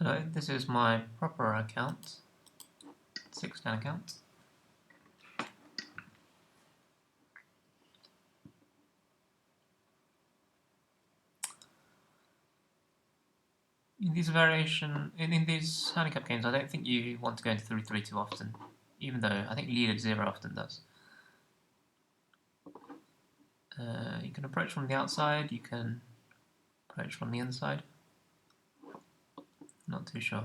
Hello, this is my proper account, 610 account. In these in these handicap games, I don't think you want to go into 3-3 too often, even though I think lead at 0 often does. You can approach from the outside, you can approach from the inside. Not too sure.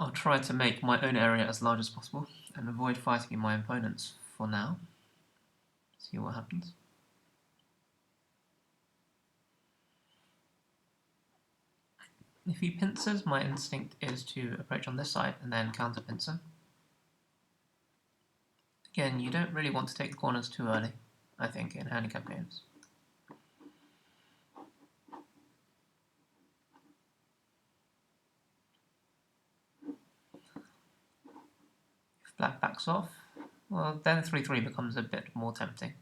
I'll try to make my own area as large as possible and avoid fighting my opponents for now. See what happens. If he pincers, my instinct is to approach on this side and then counter pincer. Again, you don't really want to take the corners too early, I think, in handicap games. If black backs off, well, then 3-3 becomes a bit more tempting.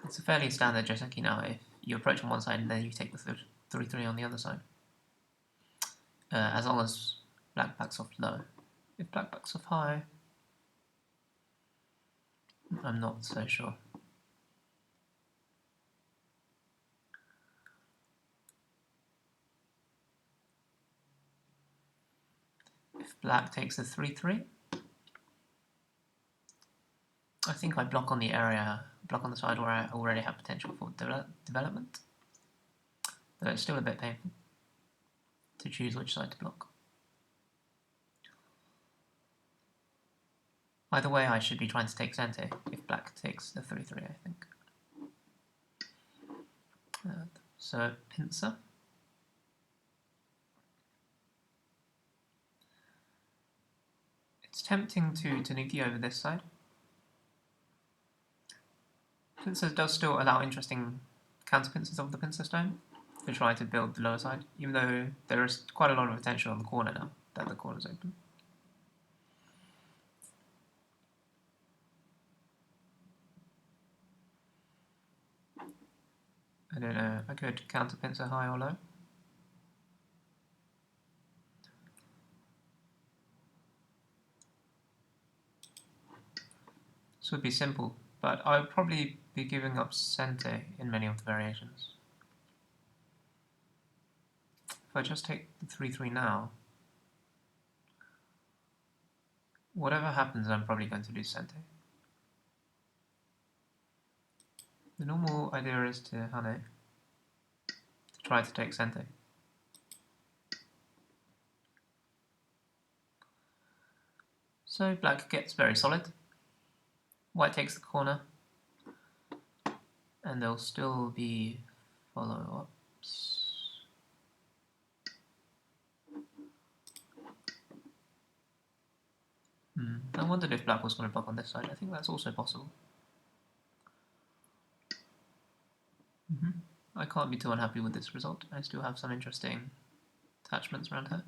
It's a fairly standard Joseki now. If you approach on one side and then you take the 3-3 on the other side. As long as black backs off low. If black backs off high, I'm not so sure. If black takes the 3-3, I think I block on the area, block on the side where I already have potential for development. Though it's still a bit painful to choose which side to block. Either way, I should be trying to take Sente if black takes the 3-3, I think. So, pincer. It's tempting to Tanuki over this side. Pincer does still allow interesting counter pincers of the pincer stone to try to build the lower side, even though there is quite a lot of potential on the corner now that the corner's open. I don't know, I could counter pincer high or low. This would be simple, but I would probably be giving up Sente in many of the variations. If I just take the 3-3 now, whatever happens, I'm probably going to lose Sente. The normal idea is to Hane, to try to take Sente. So black gets very solid. White takes the corner, and there'll still be follow-ups. I wondered if black was going to block on this side. I think that's also possible. I can't be too unhappy with this result. I still have some interesting attachments around her.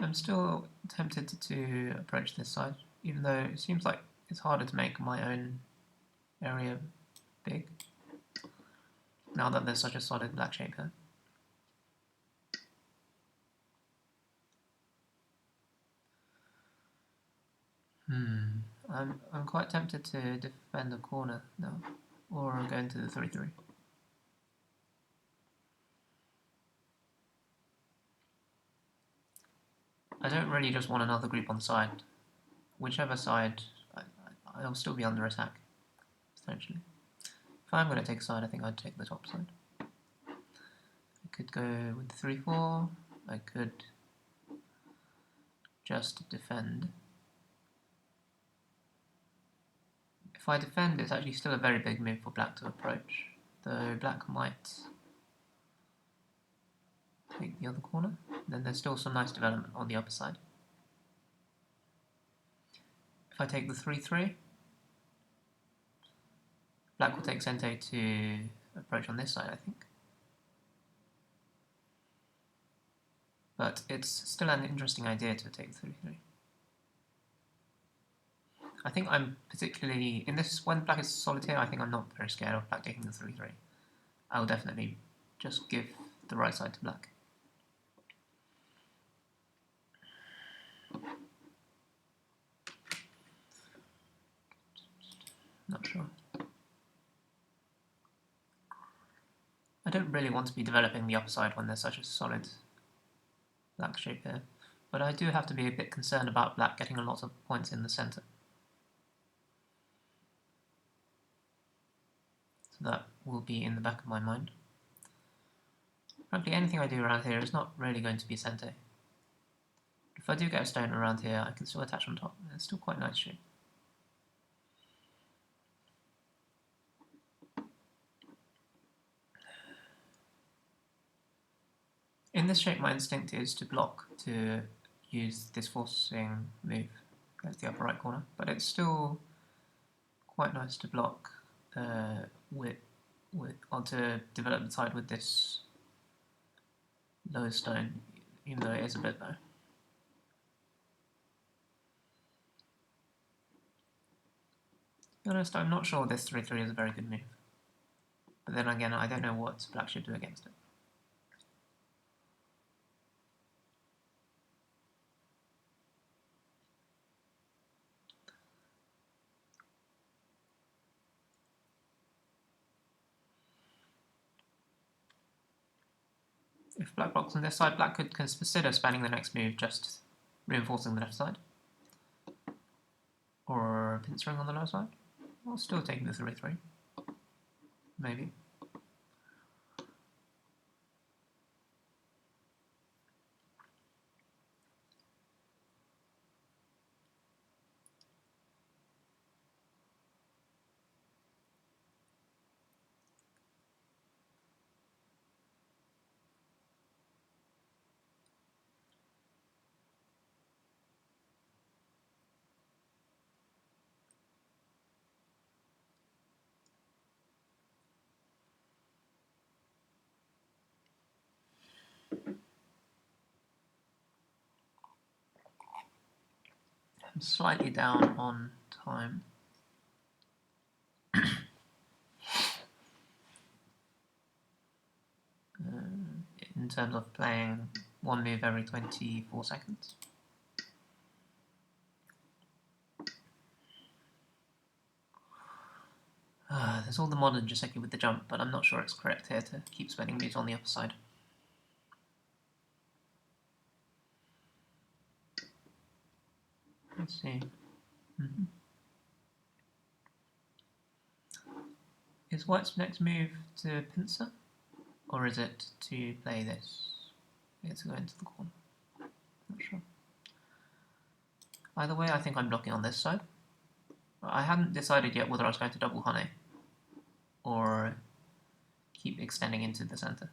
I'm still tempted to approach this side, even though it seems like it's harder to make my own area big, now that there's such a solid black shape here. I'm quite tempted to defend the corner now, or go into the 3-3. I don't really just want another group on the side. Whichever side it'll still be under attack, essentially. If I'm going to take a side, I think I'd take the top side. I could go with 3-4, I could just defend. If I defend, it's actually still a very big move for black to approach, though black might take the other corner. Then there's still some nice development on the upper side. If I take the 3-3, black will take Sente to approach on this side, I think. But it's still an interesting idea to take the 3-3. I think I'm particularly, in this, when black is solitaire, I think I'm not very scared of black taking the 3-3. I'll definitely just give the right side to black. Not sure. I don't really want to be developing the upper side when there's such a solid black shape here, but I do have to be a bit concerned about black getting a lot of points in the center. So that will be in the back of my mind. Frankly, anything I do around here is not really going to be Sente. If I do get a stone around here, I can still attach on top. It's still quite nice shape. In this shape, my instinct is to block, to use this forcing move against the upper right corner, but it's still quite nice to block or to develop the side with this low stone, even though it is a bit low. To be honest, I'm not sure this 3-3 is a very good move, but then again, I don't know what black should do against it. If black blocks on this side, black could consider spanning the next move, just reinforcing the left side. Or pincering on the lower side. I'll still take the 3-3. Maybe. I'm slightly down on time. In terms of playing one move every 24 seconds. There's all the modern Joseki with the jump, but I'm not sure it's correct here to keep spending moves on the upper side. Let's see. Is white's next move to pincer? Or is it to play this? It's going into the corner. Not sure. Either way, I think I'm blocking on this side. I hadn't decided yet whether I was going to double Hane or keep extending into the center.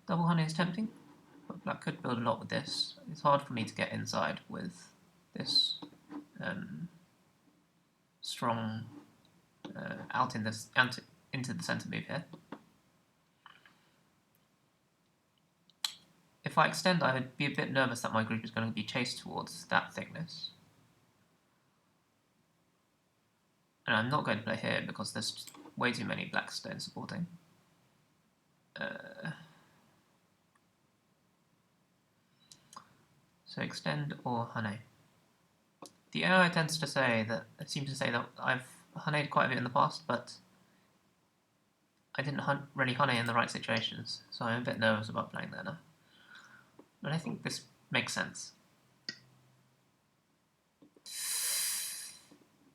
Double Hane is tempting, but black could build a lot with this. It's hard for me to get inside with this strong into the center move here. If I extend, I would be a bit nervous that my group is going to be chased towards that thickness. And I'm not going to play here because there's way too many black stones supporting. So extend or Hane. The AI tends to say that, it seems to say that I've Hane'd quite a bit in the past, but I didn't really Hane in the right situations, so I'm a bit nervous about playing there now. But I think this makes sense.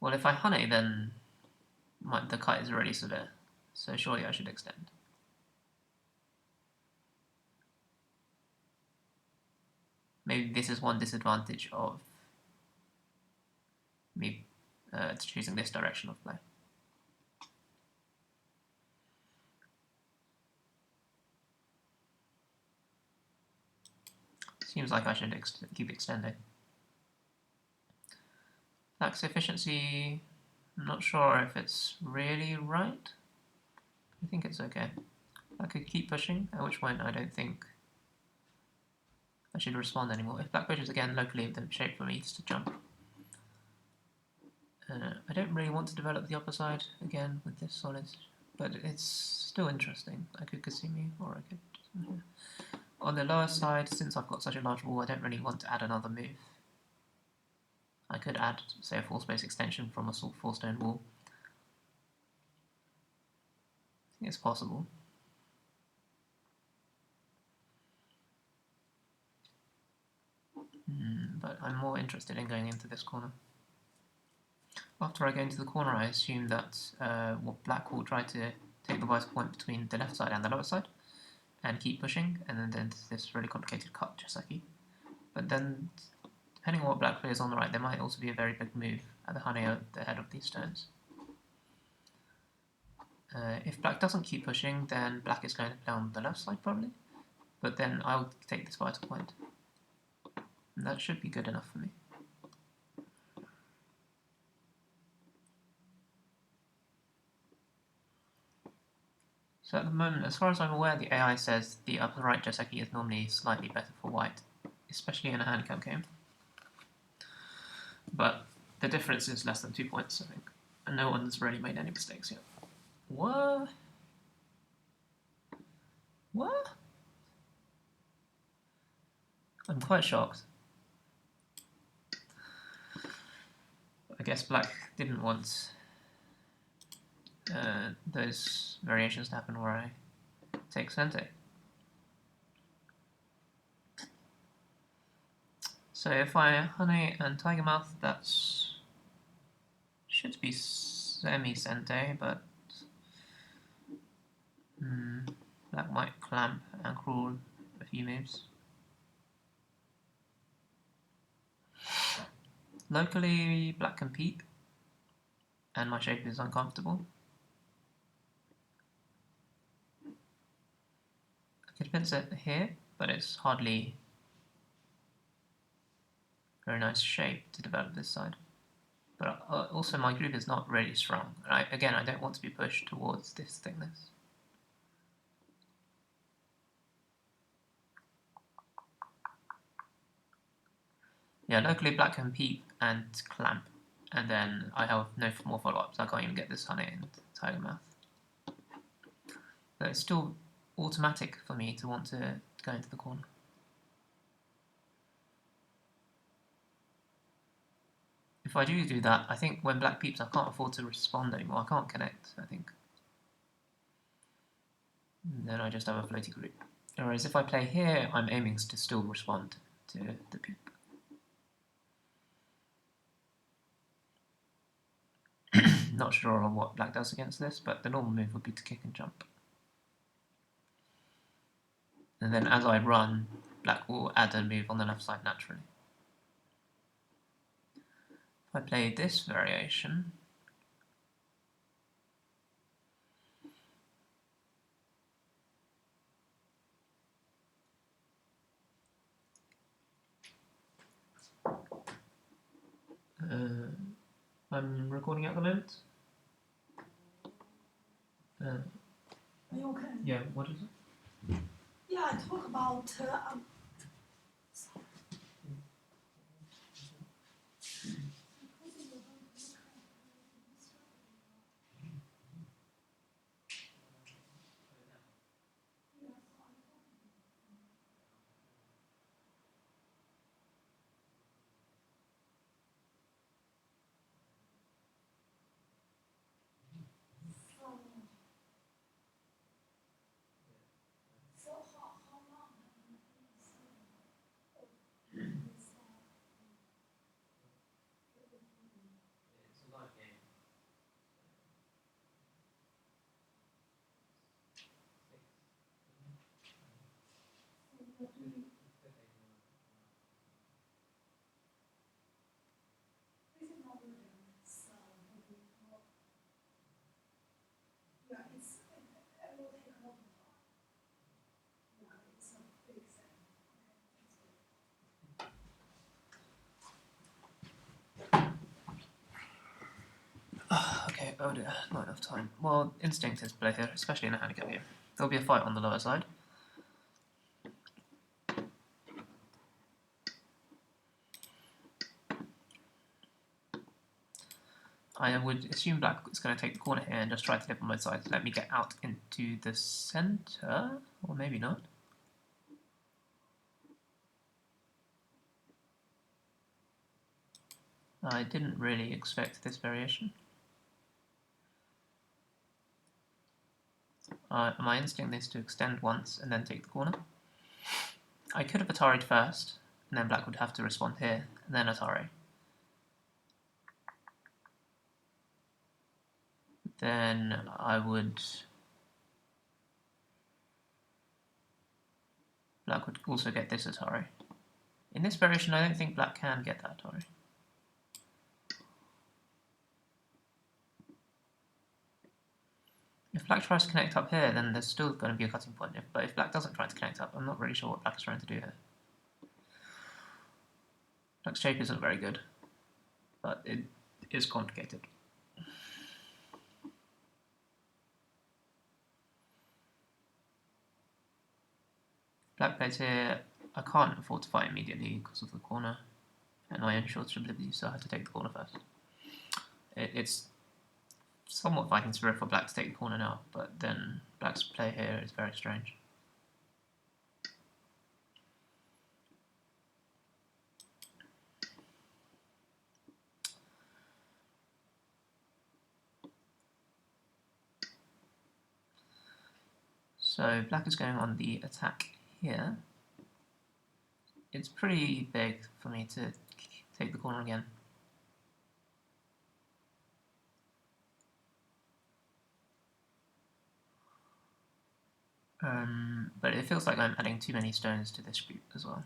Well, if I honey, then the cut is already severe, so surely I should extend. Maybe this is one disadvantage of me choosing this direction of play. Seems like I should keep extending. Black's efficiency, I'm not sure if it's really right. I think it's okay. I could keep pushing, at which point I don't think I should respond anymore. If black pushes again locally, the shape for me is to jump. I don't really want to develop the upper side again with this solid, but it's still interesting. I could Kasumi, or I could... On the lower side, since I've got such a large wall, I don't really want to add another move. I could add, say, a 4-space extension from a 4-stone wall. I think it's possible. But I'm more interested in going into this corner. After I go into the corner, I assume that black will try to take the vital point between the left side and the lower side, and keep pushing, and then there's this really complicated cut, Joseki. But then, depending on what black plays on the right, there might also be a very big move at the honey at the head of these stones. If black doesn't keep pushing, then black is going to play on the left side probably, but then I'll take this vital point. And that should be good enough for me. So at the moment, as far as I'm aware, the AI says the upper right Joseki is normally slightly better for white, especially in a handicap game. But the difference is less than 2 points, I think. And no one's really made any mistakes yet. What? What? I'm quite shocked. I guess black didn't want those variations to happen where I take Sente. So if I honey and tiger mouth, that's should be semi-Sente, but black might clamp and crawl a few moves. Locally, black can peek, and my shape is uncomfortable. I could fence it here, but it's hardly a very nice shape to develop this side. But also my group is not really strong. Again, I don't want to be pushed towards this thickness. Yeah, locally black can peep and clamp, and then I have no more follow-ups. I can't even get this honey and tiger mouth. But it's still automatic for me to want to go into the corner. If I do that, I think when black peeps, I can't afford to respond anymore. I can't connect, I think. And then I just have a floaty group. Whereas if I play here, I'm aiming to still respond to the peep. Not sure on what black does against this, but the normal move would be to kick and jump. And then as I run, black will add a move on the left side naturally. If I play this variation, I'm recording at the moment. Are you okay? Yeah, what is it? Yeah, talk about oh dear, not enough time. Well, instinct is play here, especially in a handicap game. There'll be a fight on the lower side. I would assume black is going to take the corner here and just try to live on both sides. Let me get out into the centre, or maybe not. I didn't really expect this variation. My instinct is to extend once and then take the corner. I could have Atari'd first, and then black would have to respond here, and then Atari. Then I would... Black would also get this Atari. In this variation, I don't think black can get that Atari. If black tries to connect up here, then there's still going to be a cutting point. But if black doesn't try to connect up, I'm not really sure what black is trying to do here. Black's shape isn't very good, but it is complicated. Black plays here. I can't afford to fight immediately because of the corner and my own shortage of ability, so I have to take the corner first. It's somewhat fighting spirit for black to take the corner now, but then black's play here is very strange. So black is going on the attack here. It's pretty big for me to take the corner again. But it feels like I'm adding too many stones to this group as well.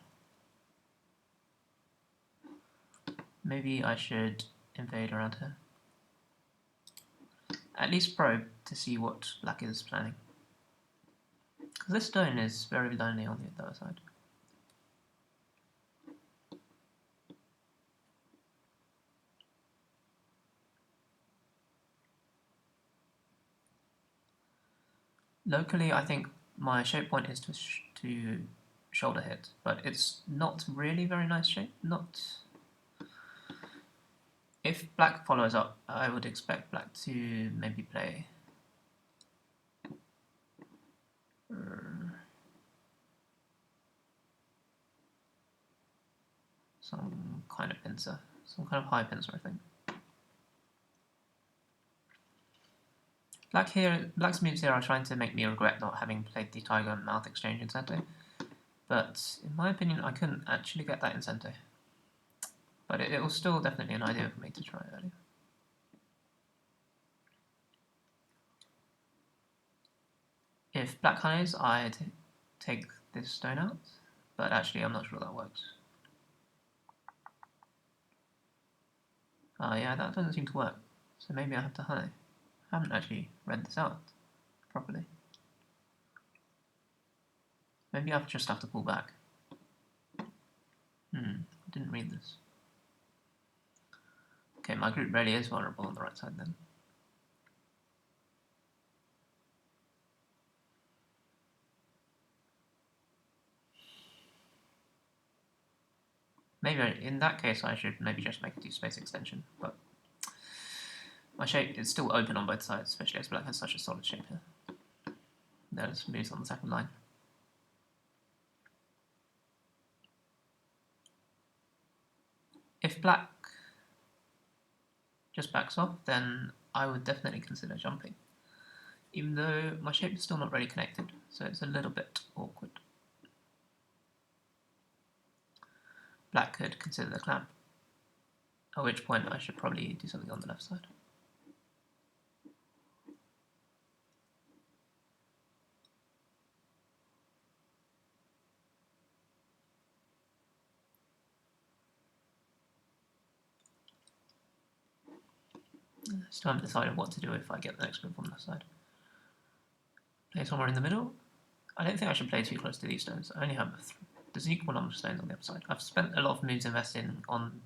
Maybe I should invade around here. At least probe to see what black is planning. Because this stone is very lonely on the other side. Locally, I think my shape point is to shoulder hit, but it's not really very nice shape. If black follows up, I would expect black to maybe play some kind of pincer, some kind of high pincer, I think. Black's moves here are trying to make me regret not having played the Tiger and Mouth exchange in Sente, but in my opinion I couldn't actually get that in Sente. But it was still definitely an idea for me to try earlier. If black honeys, I'd take this stone out, but actually I'm not sure that works. Yeah, that doesn't seem to work, so maybe I have to honey. I haven't actually read this out properly. Maybe I just have to pull back. I didn't read this. Okay, my group really is vulnerable on the right side then. Maybe in that case I should maybe just make a 2-space extension, but my shape is still open on both sides, especially as black has such a solid shape here. There's moves on the second line. If black just backs off, then I would definitely consider jumping, even though my shape is still not really connected, so it's a little bit awkward. Black could consider the clamp, at which point I should probably do something on the left side. Still haven't decided what to do if I get the next move on the left side. Play somewhere in the middle. I don't think I should play too close to these stones. I only have there's an equal number of stones on the other side. I've spent a lot of moves investing on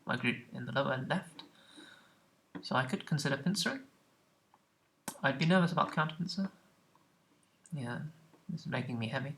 my group in the lower left, so I could consider pincering. I'd be nervous about counterpincer. Yeah, this is making me heavy.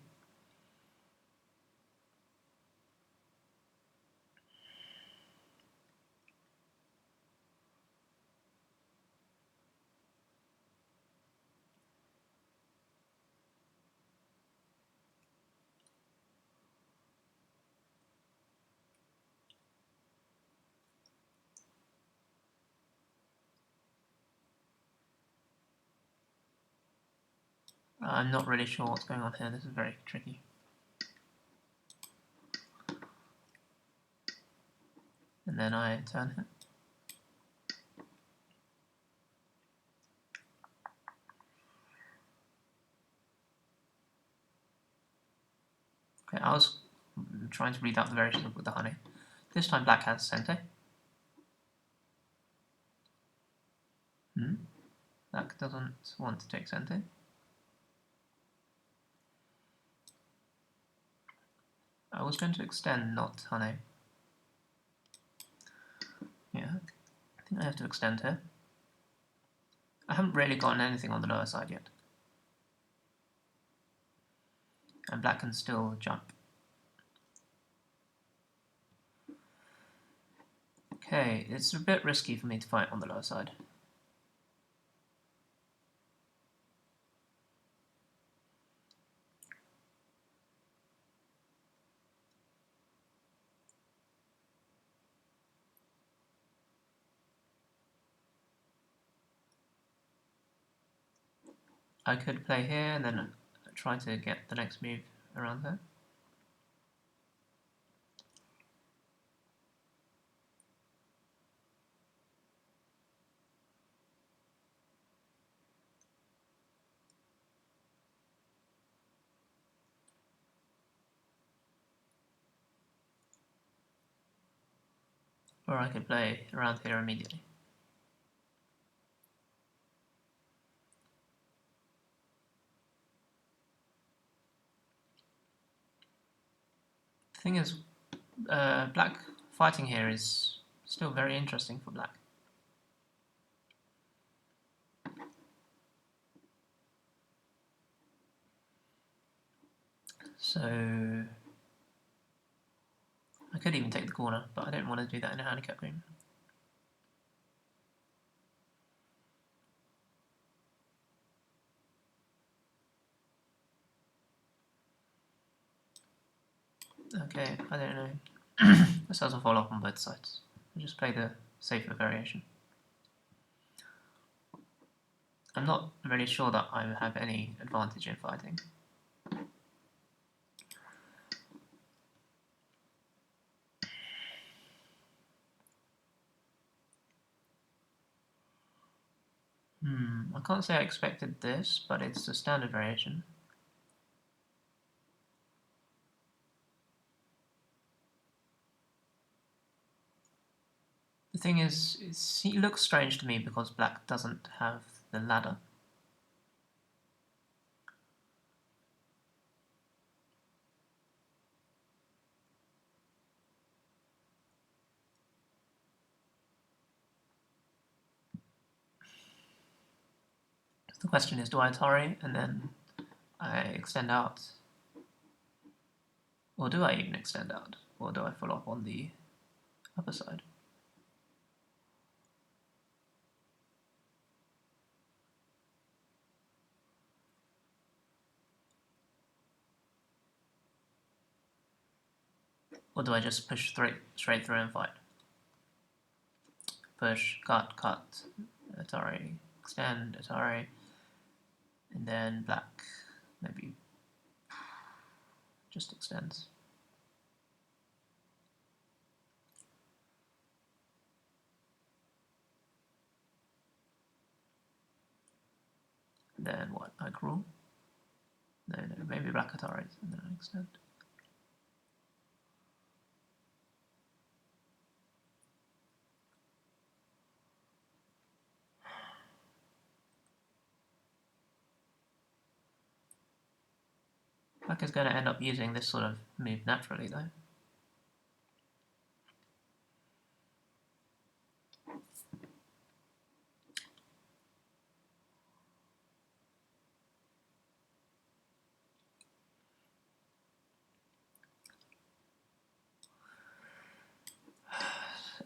I'm not really sure what's going on here. This is very tricky. And then I turn it. Okay, I was trying to read out the variation with the honey. This time black has sente. Black doesn't want to take sente. I was going to extend, not honey. Yeah, I think I have to extend here. I haven't really gotten anything on the lower side yet. And black can still jump. Okay, it's a bit risky for me to fight on the lower side. I could play here and then try to get the next move around there. Or I could play around here immediately. The thing is, black fighting here is still very interesting for black. So I could even take the corner, but I don't want to do that in a handicap game. Okay, I don't know. This has a fall off on both sides. I'll just play the safer variation. I'm not really sure that I have any advantage in fighting. I can't say I expected this, but it's a standard variation. The thing is, it looks strange to me because black doesn't have the ladder. The question is, do I Atari and then I extend out? Or do I even extend out? Or do I fall off on the upper side? Or do I just push straight through and fight? Push, cut, Atari, extend, Atari, and then black maybe just extends. Then what? I crawl? No, maybe black Ataris and then I extend. Black is going to end up using this sort of move naturally though.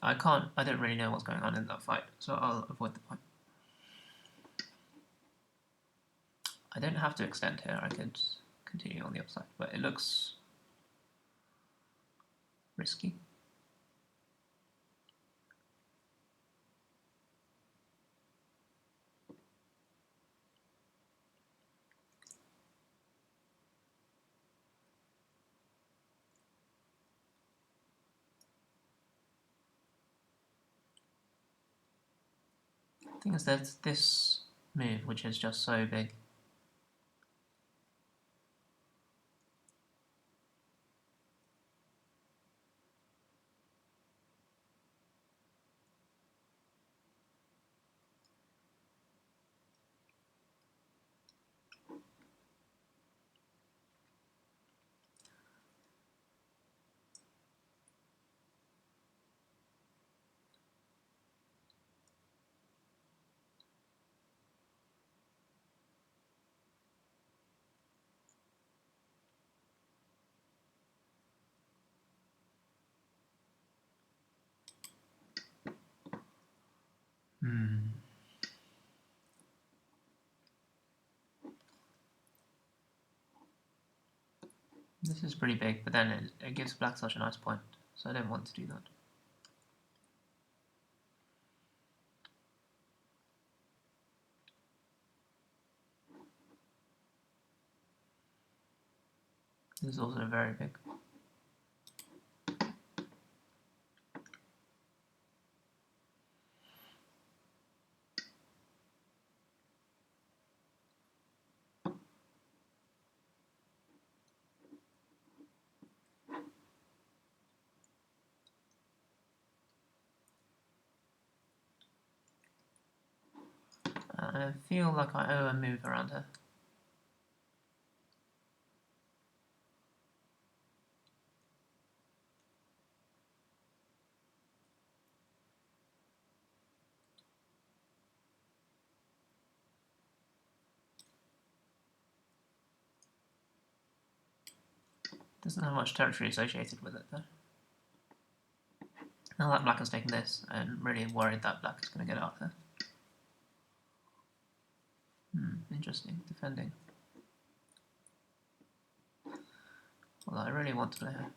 I don't really know what's going on in that fight, so I'll avoid the fight. I don't have to extend here, I could continue on the upside, but it looks risky. The thing is, there's this move which is just so big. This is pretty big, but then it gives black such a nice point, so I don't want to do that. This is also very big. I feel like I owe a move around here. Doesn't have much territory associated with it though. Now that black has taken this, I'm really worried that black is going to get out there. Interesting, defending. Well, I really want to play here.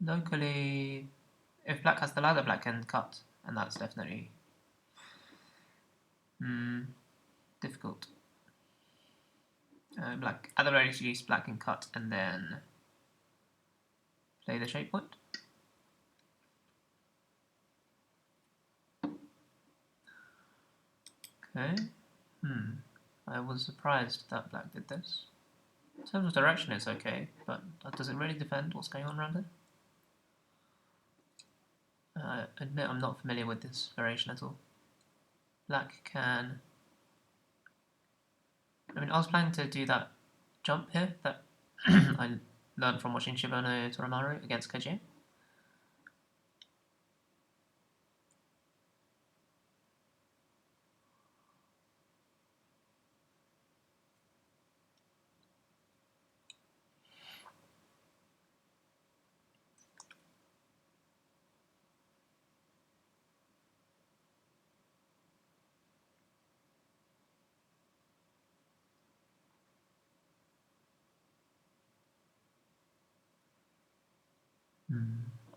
Locally, if black has the ladder, black can cut, and that's definitely difficult. Black, at the very least, black can cut and then play the shape point. Okay. I was surprised that black did this. In terms of direction, it's okay, but does it really defend what's going on around it? I admit I'm not familiar with this variation at all. Black can... I mean, I was planning to do that jump here that I learned from watching Shiba no Toramaru against Kaji.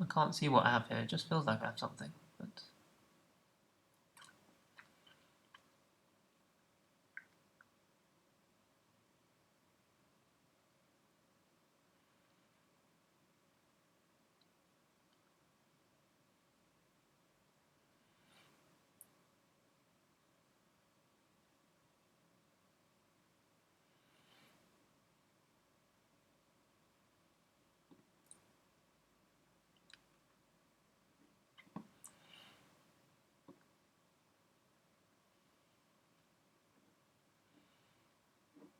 I can't see what I have here, it just feels like I have something, but...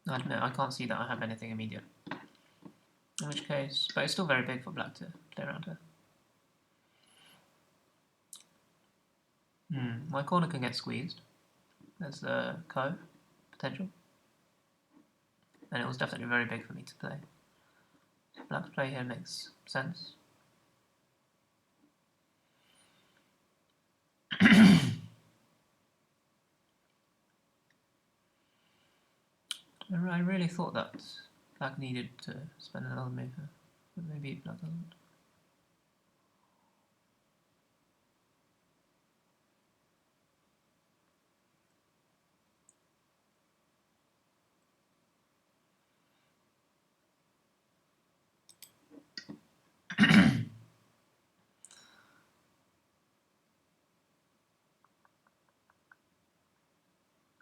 I admit, I can't see that I have anything immediate. In which case, but it's still very big for black to play around here. My corner can get squeezed. There's the potential. and it was definitely very big for me to play. So black to play here makes sense. I really thought that black needed to spend another move here, but maybe black doesn't.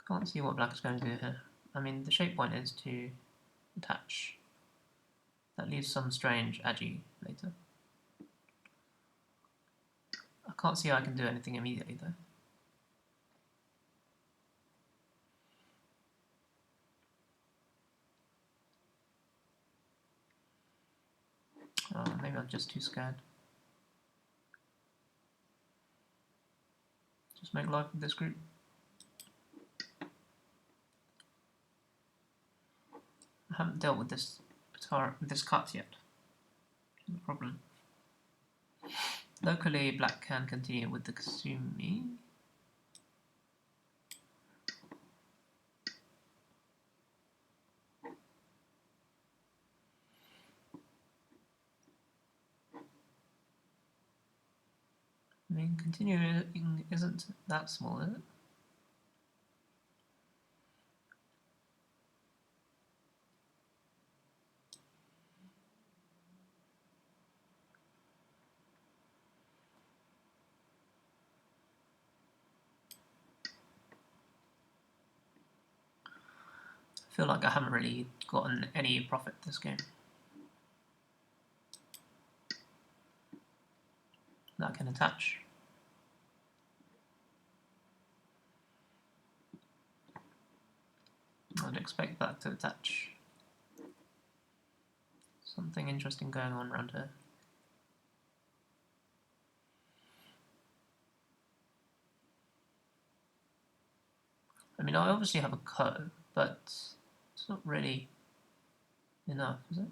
Can't see what black is going to do here. I mean, the shape point is to attach. That leaves some strange agi later. I can't see how I can do anything immediately though. Maybe I'm just too scared. Just make life with this group. I haven't dealt with this cut yet. No problem. Locally, black can continue with the Kasumi. I mean, continuing isn't that small, is it? I feel like I haven't really gotten any profit this game. That can attach. I'd expect that to attach. Something interesting going on around here. I mean, I obviously have a co, but it's not really enough, is it?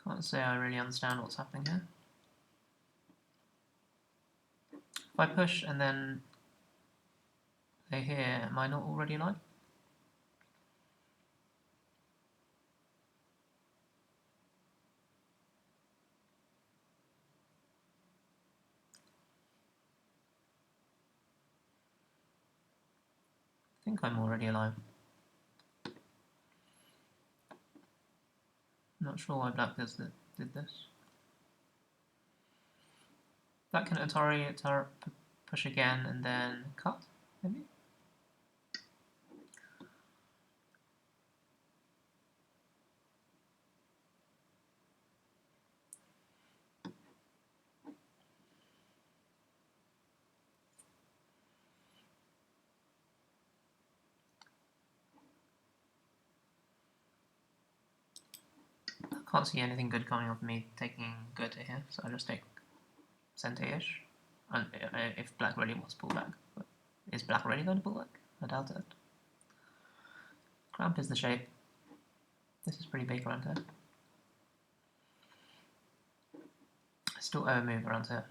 Can't say I really understand what's happening here. If I push and then play here, am I not already alive? I think I'm already alive. Not sure why black did this. Black can Atari push again and then cut, maybe? I can't see anything good coming off me taking Goethe here, so I'll just take Sente-ish. And if black really wants to pull back. But is black really going to pull back? I doubt it. Cramp is the shape. This is pretty big around here. I still owe a move around here.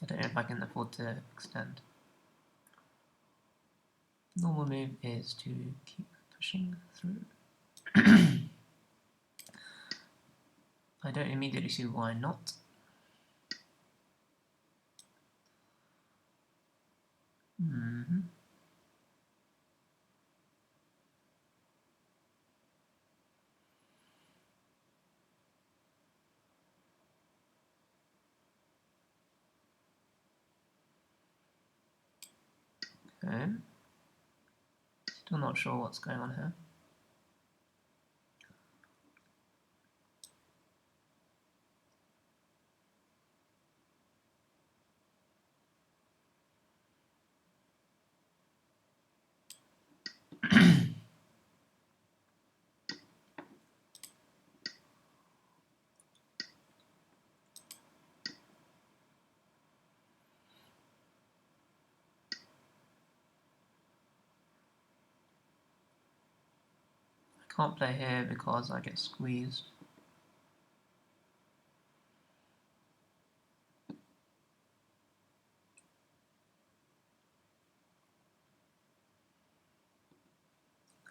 I don't know if I can afford to extend. Normal move is to keep pushing through. I don't immediately see why not. Okay. Still not sure what's going on here. I can't play here because I get squeezed.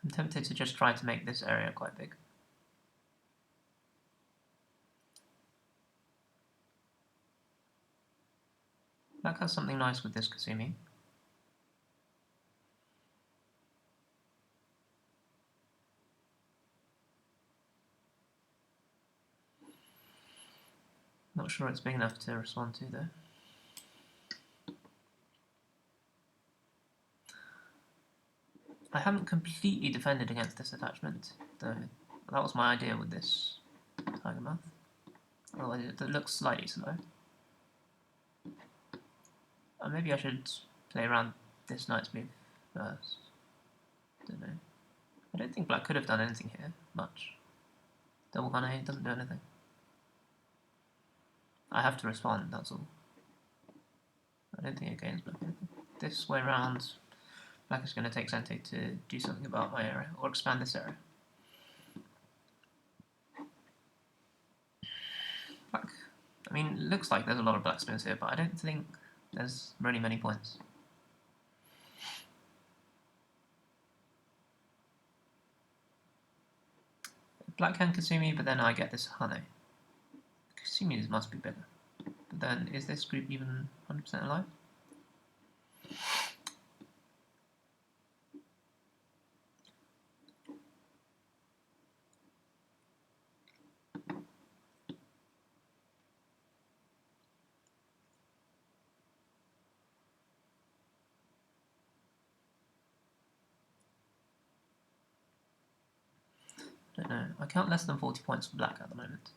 I'm tempted to just try to make this area quite big. Black has something nice with this Kasumi. Not sure it's big enough to respond to though. I haven't completely defended against this attachment, though. That was my idea with this Tiger Moth. Well, it looks slightly slow. Maybe I should play around this knight's move first. Don't know. I don't think black could have done anything here, much. Double gun A doesn't do anything. I have to respond, that's all. I don't think it gains black anything. This way round, black is going to take Sente to do something about my area, or expand this area. Black, I mean, it looks like there's a lot of black spins here, but I don't think there's really many points. Black can Kasumi, but then I get this Hane. Kasumi must be bigger. But then, is this group even 100% alive? Don't know. I count less than 40 points for black at the moment.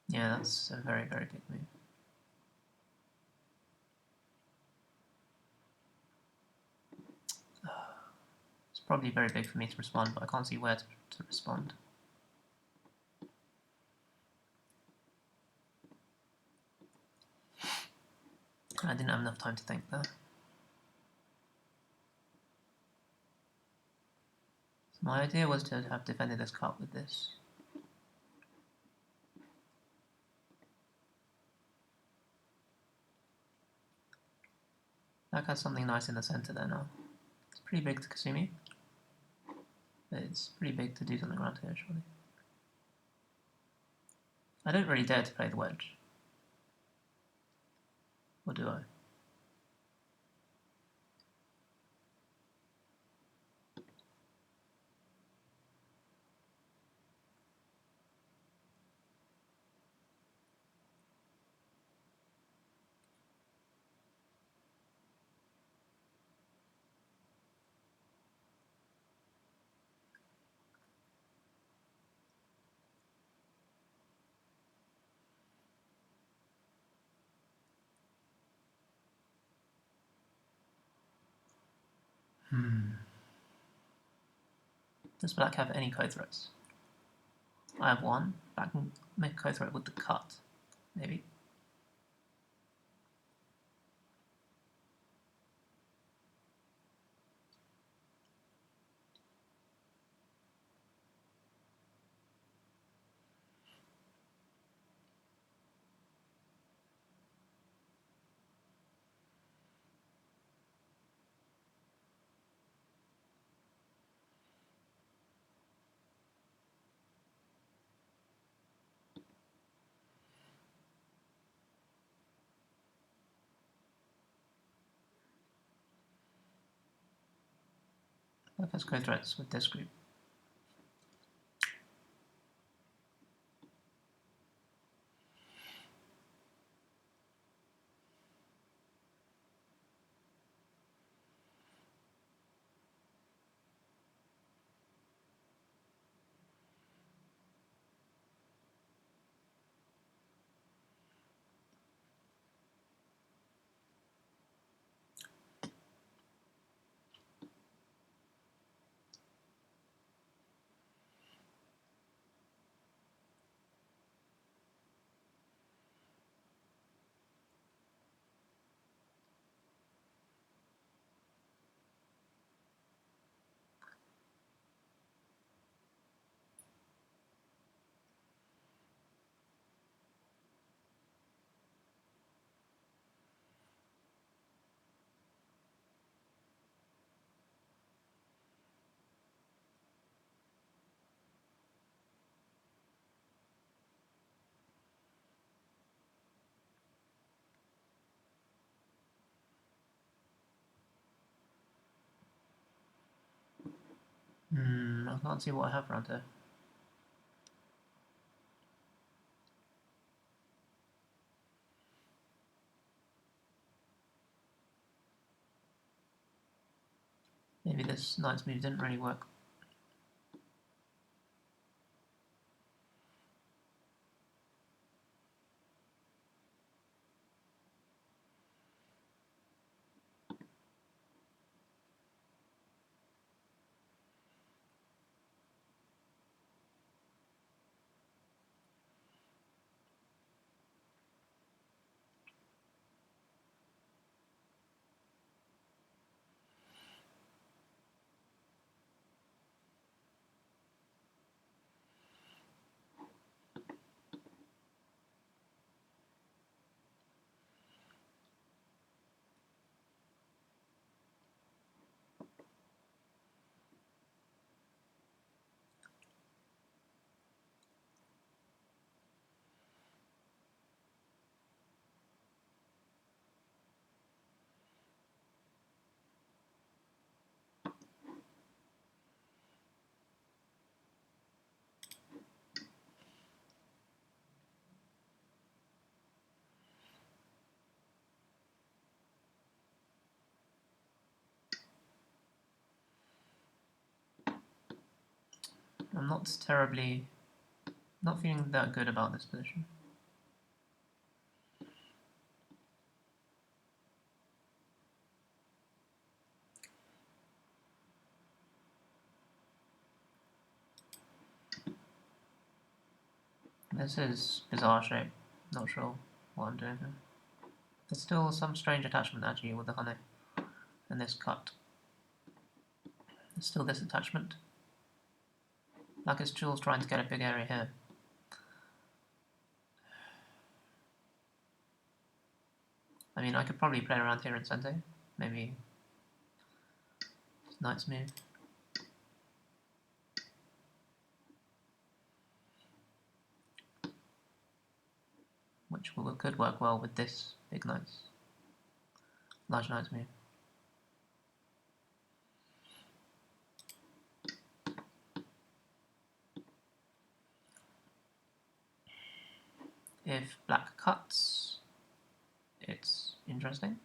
Yeah, that's a very, very big move. It's probably very big for me to respond, but I can't see where to respond. I didn't have enough time to think there. So my idea was to have defended this cut with this. Black has something nice in the center there now. It's pretty big to Kasumi. But it's pretty big to do something around here, surely. I don't really dare to play the wedge. Or do I? Does black have any co-threats? I have one. Black can make a co-threat with the cut, maybe. Black has co-threats with this group. I can't see what I have around here. Maybe this knight's move didn't really work. I'm not feeling that good about this position. This is bizarre shape. Not sure what I'm doing here. There's still some strange attachment actually with the honey and this cut. There's still this attachment. Like it's Jules trying to get a big area here. I mean, I could probably play around here in Sente. Maybe knight's move. Which could work well with this big knight's large knight's move. If black cuts, it's interesting.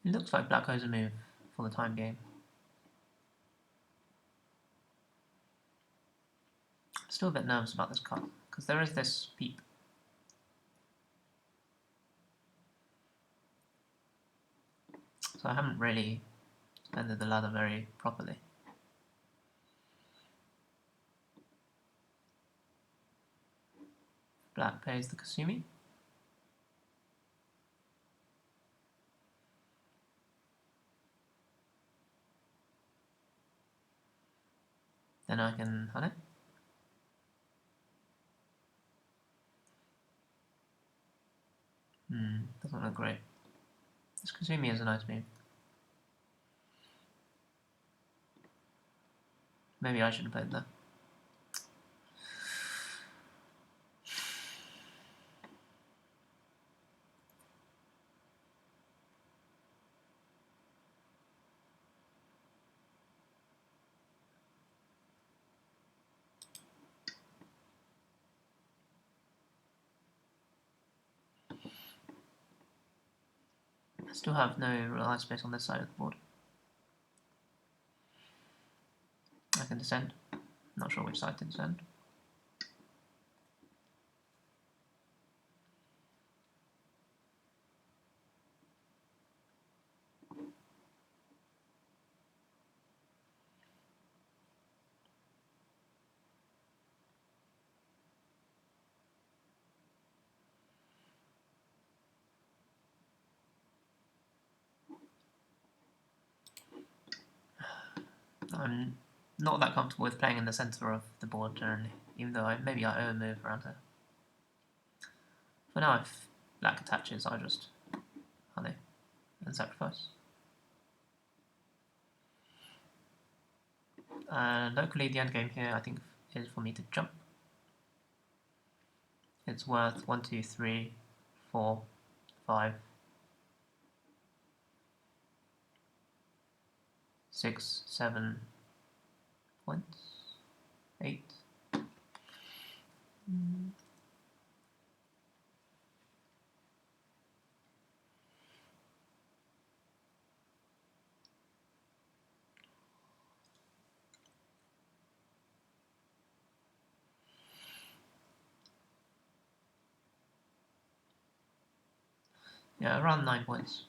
It looks like black has a move for the time being. I'm still a bit nervous about this cut, because there is this peep. So I haven't really extended the ladder very properly. Black plays the Kasumi. Then I can hunt it. Doesn't look great. This Kasumi is a nice move. Maybe I should have played that. I still have no real eye space on this side of the board. I can descend. Not sure which side to descend. I'm not that comfortable with playing in the centre of the board generally, even though maybe I owe a move around here. For now, if black attaches, I'll just honey and sacrifice. Locally, the end game here, I think, is for me to jump. It's worth 1, 2, 3, 4, 5, 6, 7 points. 8. Yeah, around 9 points.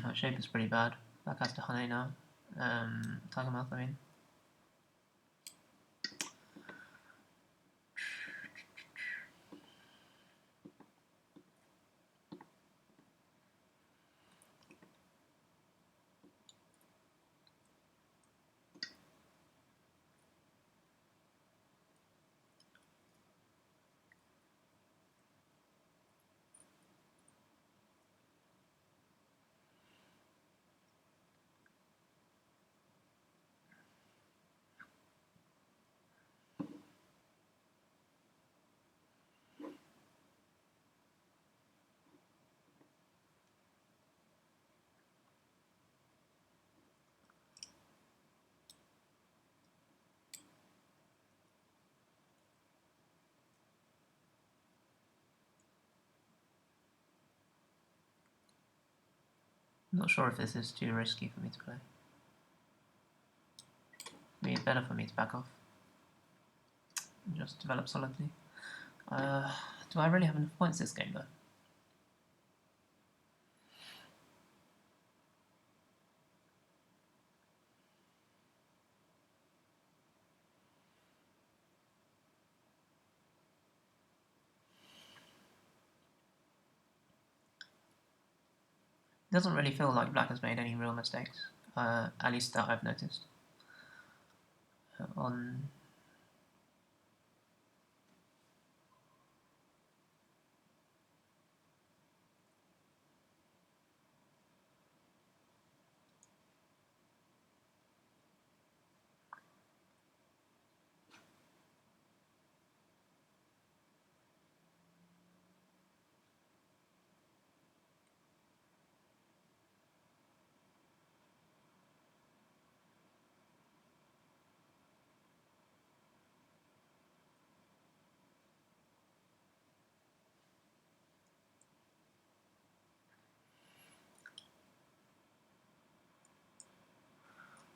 That shape is pretty bad. Black has to Hane now. Tiger Mouth, I mean. Not sure if this is too risky for me to play. Maybe it's better for me to back off. And just develop solidly. Do I really have enough points this game though? It doesn't really feel like Black has made any real mistakes, at least that I've noticed. On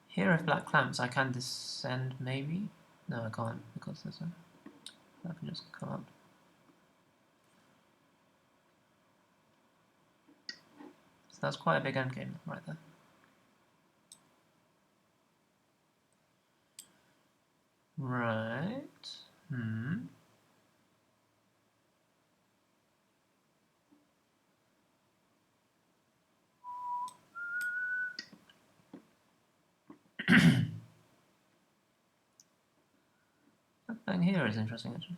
here, if Black clamps, I can descend maybe. No, I can't because there's a. I can just come up. So that's quite a big endgame right there. Right. That thing here is interesting actually.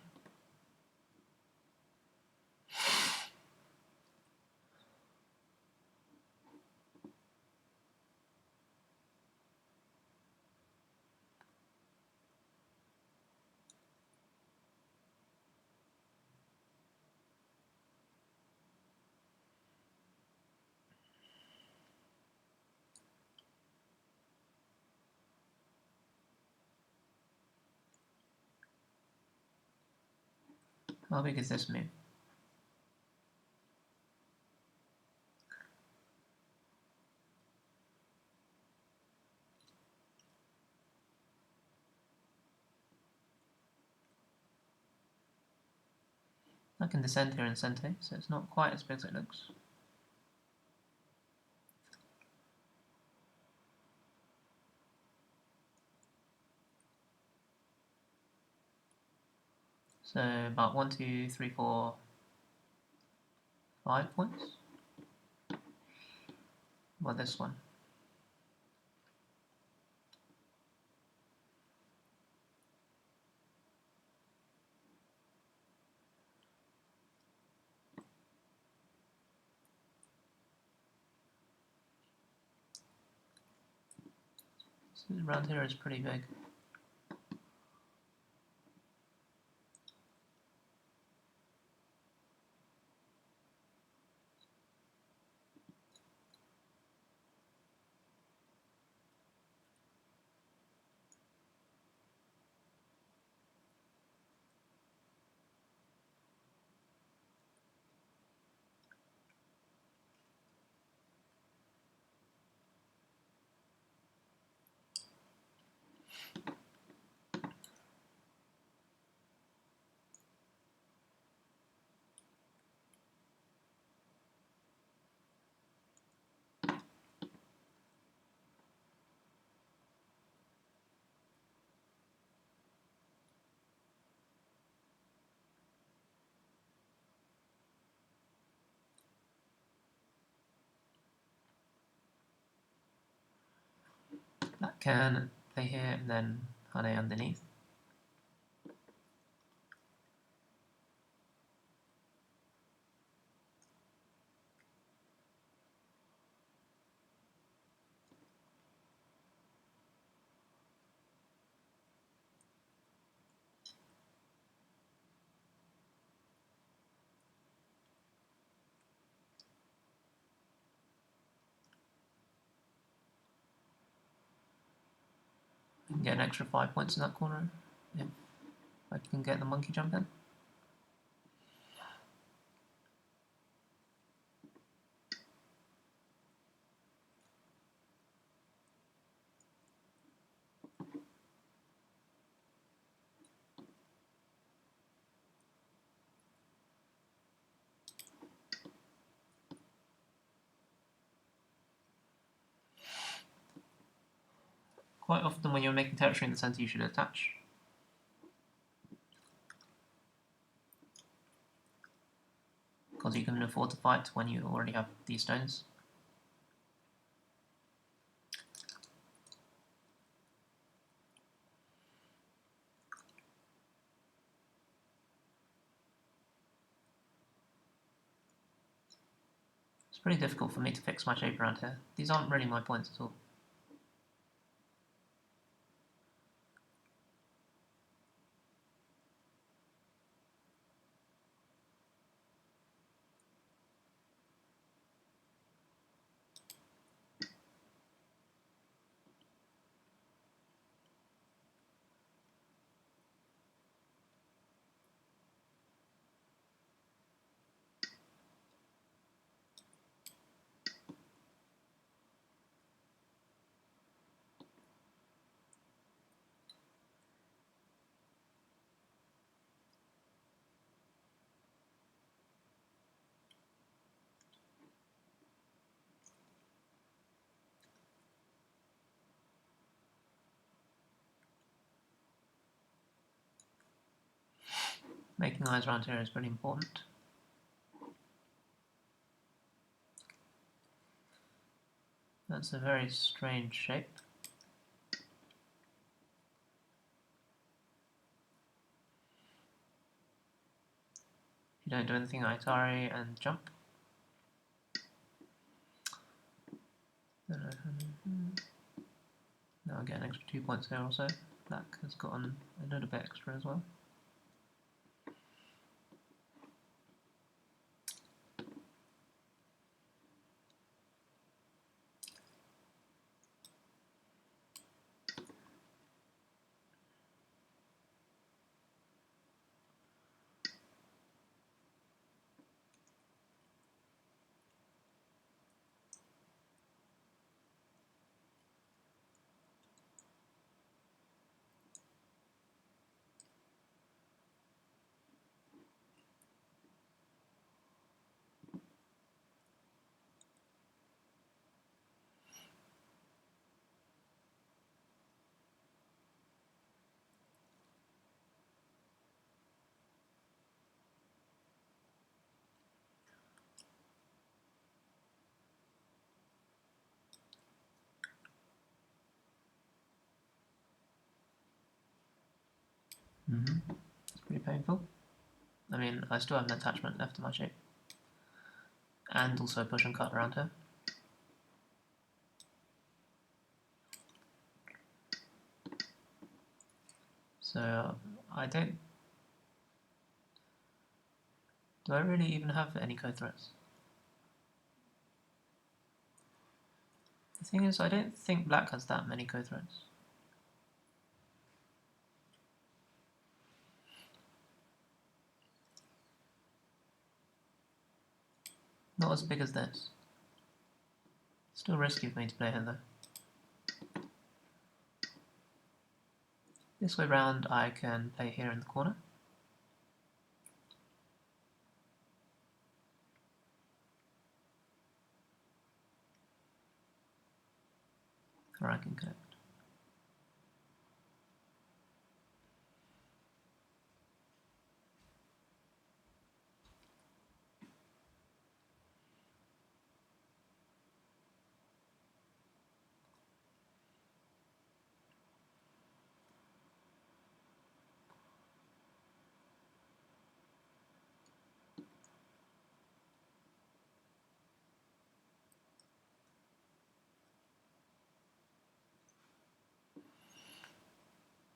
How big is this move? I can descend here in Sente, so it's not quite as big as it looks. So about 1, 2, 3, 4, 5 points. Well, this one. So around here is pretty big. That can play here and then Hane underneath. I can get an extra 5 points in that corner if I can get the monkey jump in. Quite often when you're making territory in the centre you should attach. Because you can afford to fight when you already have these stones. It's pretty difficult for me to fix my shape around here. These aren't really my points at all. Making eyes around here is pretty important. That's a very strange shape. If you don't do anything, Itari and jump. Now I get an extra 2 points here also. Black has gotten a little bit extra as well. It's pretty painful. I mean, I still have an attachment left to my shape. And also push and cut around her. So I don't... Do I really even have any co-threats? The thing is, I don't think black has that many co-threats. Not as big as this. Still risky for me to play her though. This way round I can play here in the corner. Or I can connect.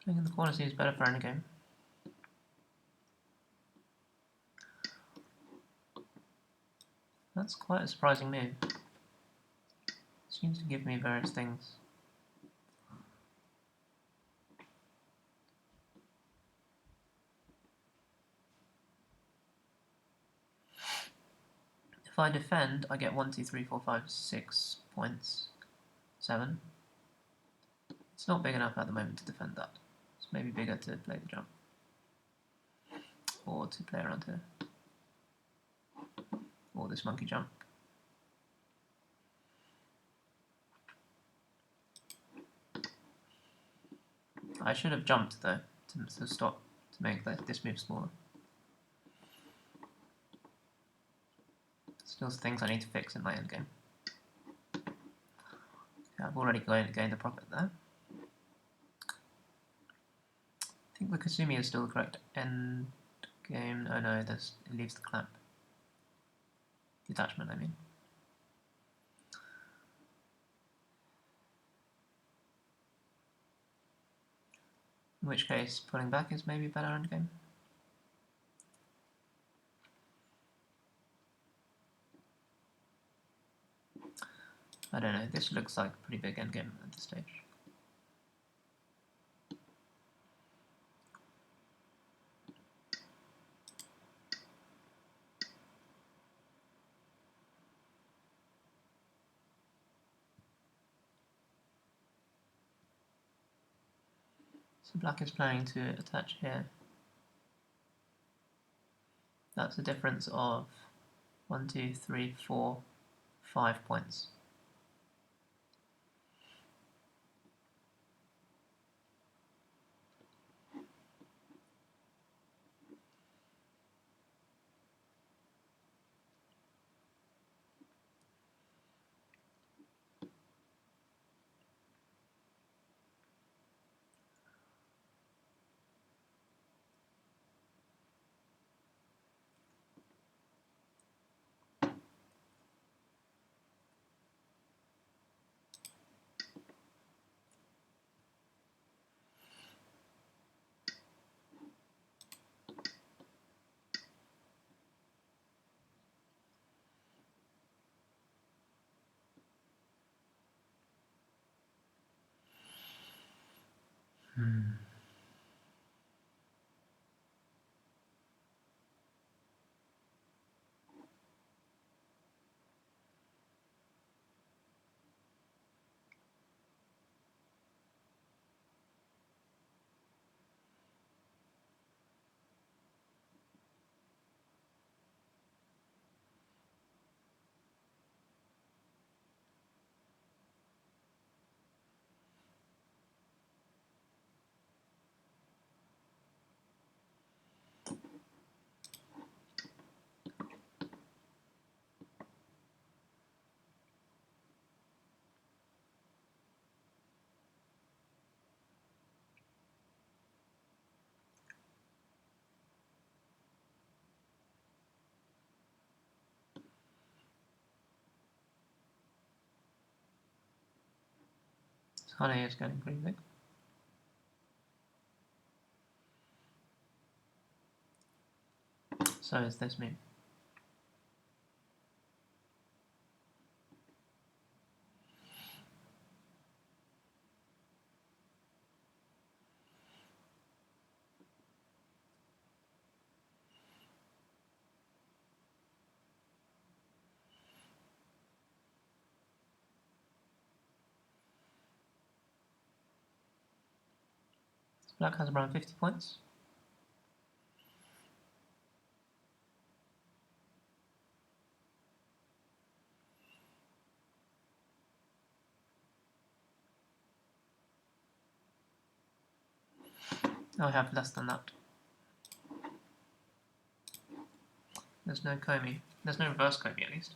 Playing in the corner seems better for endgame. That's quite a surprising move. Seems to give me various things. If I defend, I get 1, 2, 3, 4, 5, 6 points. 7. It's not big enough at the moment to defend that. It's maybe bigger to play the jump. Or to play around here. Or this monkey jump. I should have jumped though, to stop, to make this move smaller. Still things I need to fix in my endgame. Yeah, I've already gained a profit there. I think the Kasumi is still the correct end game. Oh no, it leaves the clamp. Detachment, I mean. In which case, pulling back is maybe better endgame. I don't know, this looks like a pretty big endgame at this stage. So black is planning to attach here. That's a difference of 1, 2, 3, 4, 5 points. This honey is getting pretty big. So is this move. Black has around 50 points. I have less than that. There's no Komi. There's no reverse Komi at least.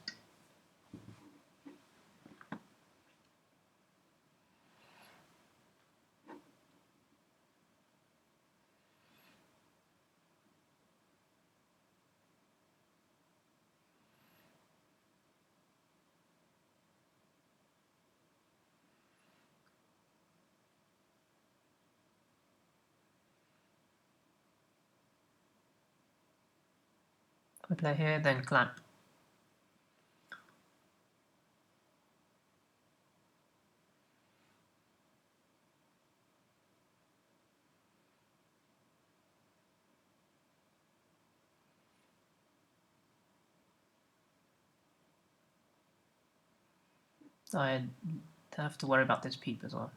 I play here, then clamp. I have to worry about this peep as well.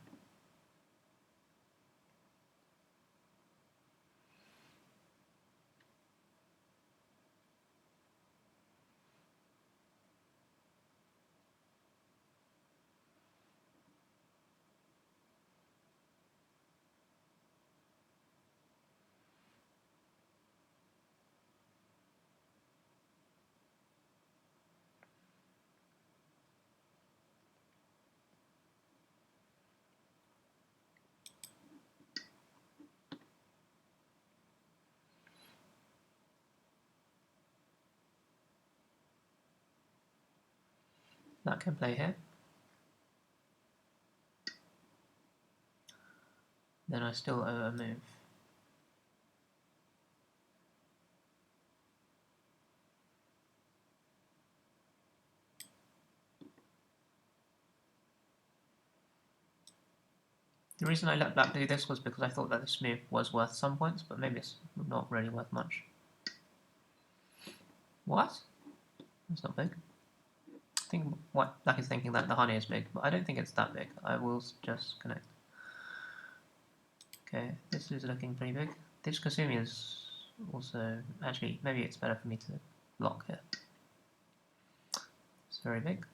That can play here. Then I still owe a move. The reason I let black do this was because I thought that this move was worth some points, but maybe it's not really worth much. What? That's not big. I think what black is thinking that the honey is big, but I don't think it's that big. I will just connect. Okay, this is looking pretty big. This Kasumi is also... Actually, maybe it's better for me to block here. It's very big.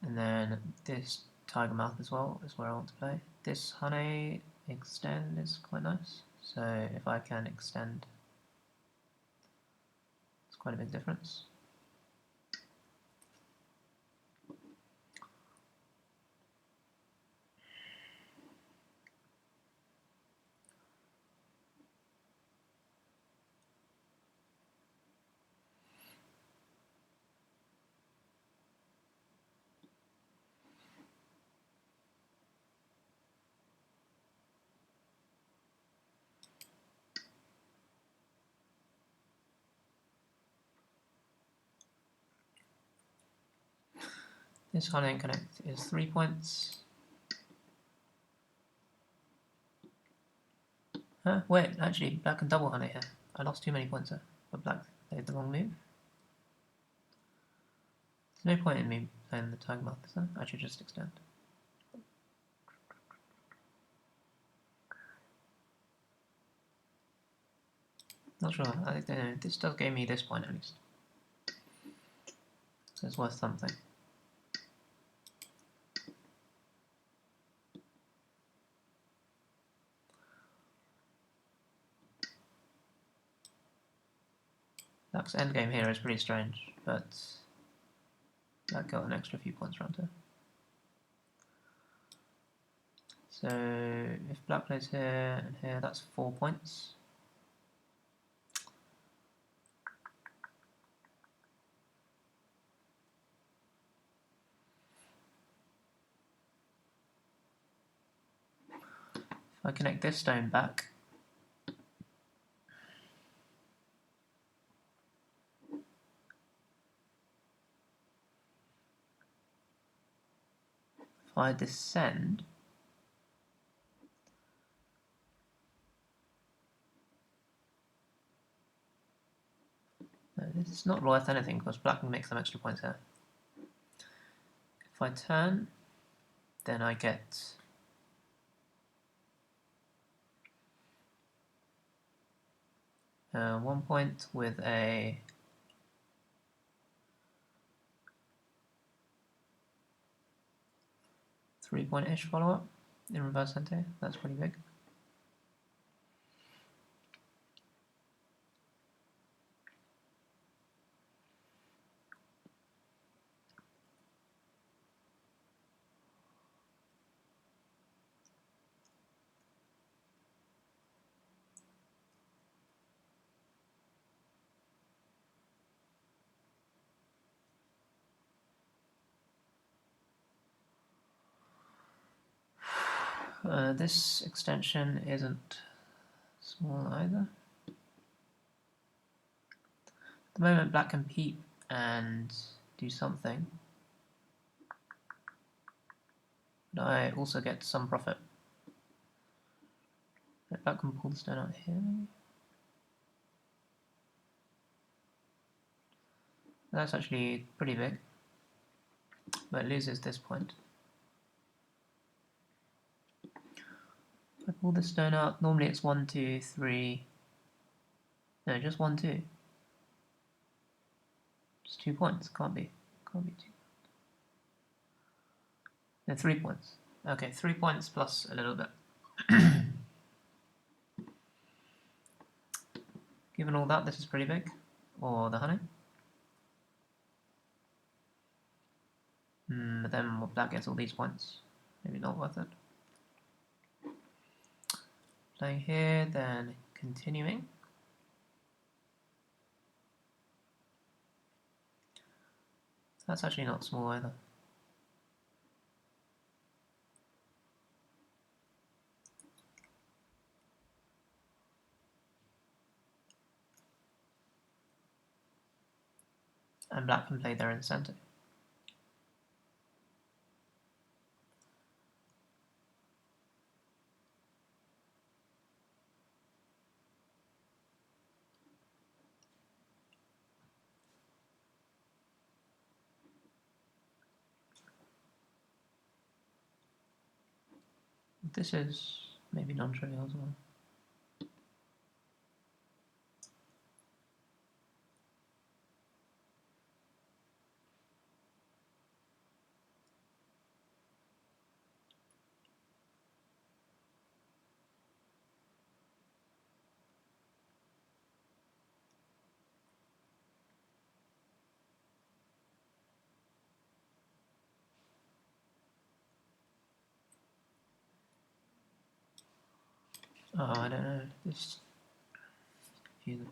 And then this Tiger Mouth as well is where I want to play. This honey extend is quite nice. So if I can extend, it's quite a big difference. This honey connect is 3 points. Huh? Wait, actually, black can double honey here. I lost too many points there, but black played the wrong move. There's no point in me playing the Tiger Mouth, is there? I should just extend. Not sure. I don't know. This does give me this point at least. So it's worth something. Black's endgame here is pretty strange, but that got an extra few points around here. So if black plays here and here, that's 4 points. If I connect this stone back, if I descend, no, this is not worth anything because black can make some extra points here. If I turn, then I get 1 point with a 3-point-ish follow-up in reverse ante. That's pretty big. This extension isn't small either. At the moment, black can peep and do something, but I also get some profit. Black can pull the stone out here, maybe? That's actually pretty big, but it loses this point. If I pull the stone out, normally it's 1, 2, 3. No, just 1, 2. Just 2 points. Can't be 2. No, 3 points. Okay, 3 points plus a little bit. Given all that, this is pretty big. Or the honey. But then black gets all these points. Maybe not worth it. Playing here, then continuing. That's actually not small either. And black can play there in the center. This is maybe non-trivial as well. Oh, I don't know. This is confusing.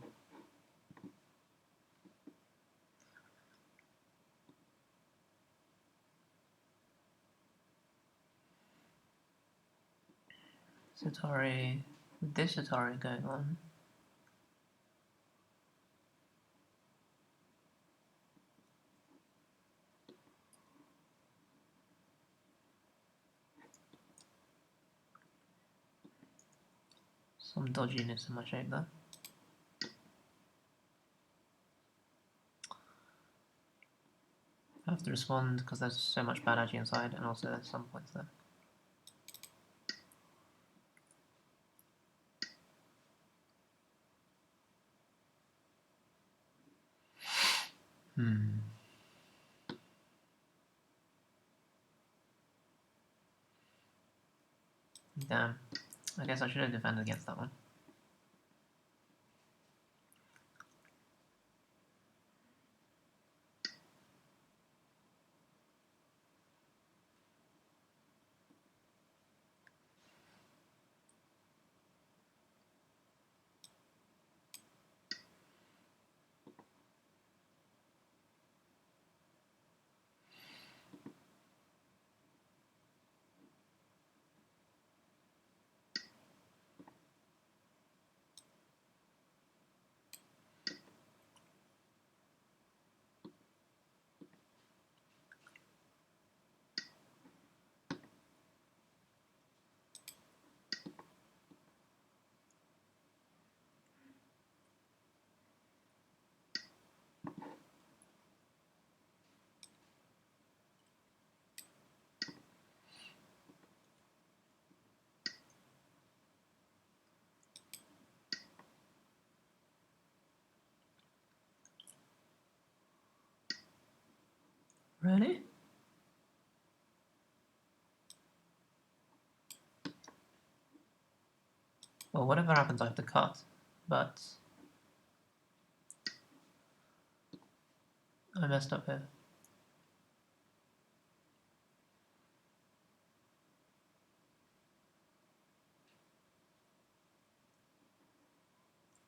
Atari, with this Atari going on. Some dodginess in my shape there. I have to respond because there's so much bad agi inside, and also there's some points there. Damn. I guess I should have defended against that one. Really? Well, whatever happens, I have to cut. But I messed up here.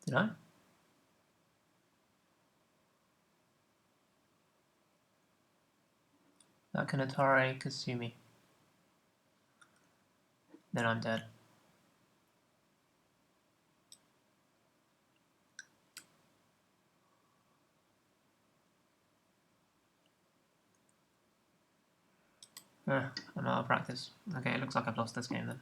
Did I? Akinatare Kasumi. Then I'm dead. I'm out of practice. Okay, it looks like I've lost this game then.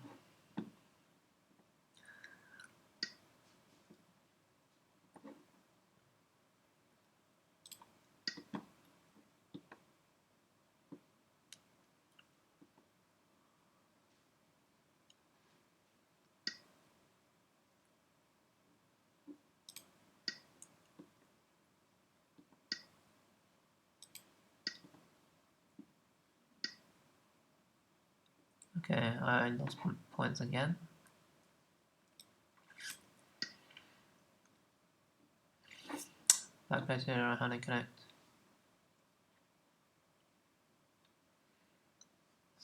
Okay, I lost points again. Backbase here, Honey Connect.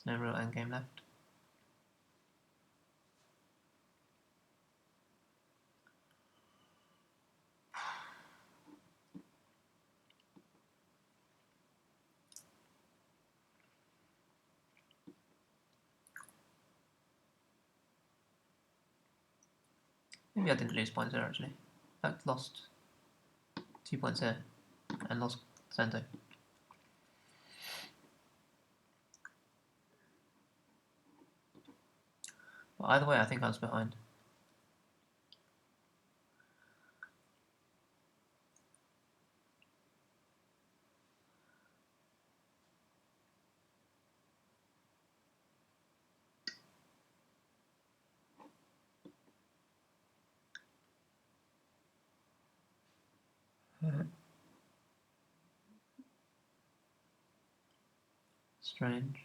There's no real endgame left. Maybe I didn't lose points there actually. In fact, lost 2 points here and lost Sento. But either way, I think I was behind. Strange.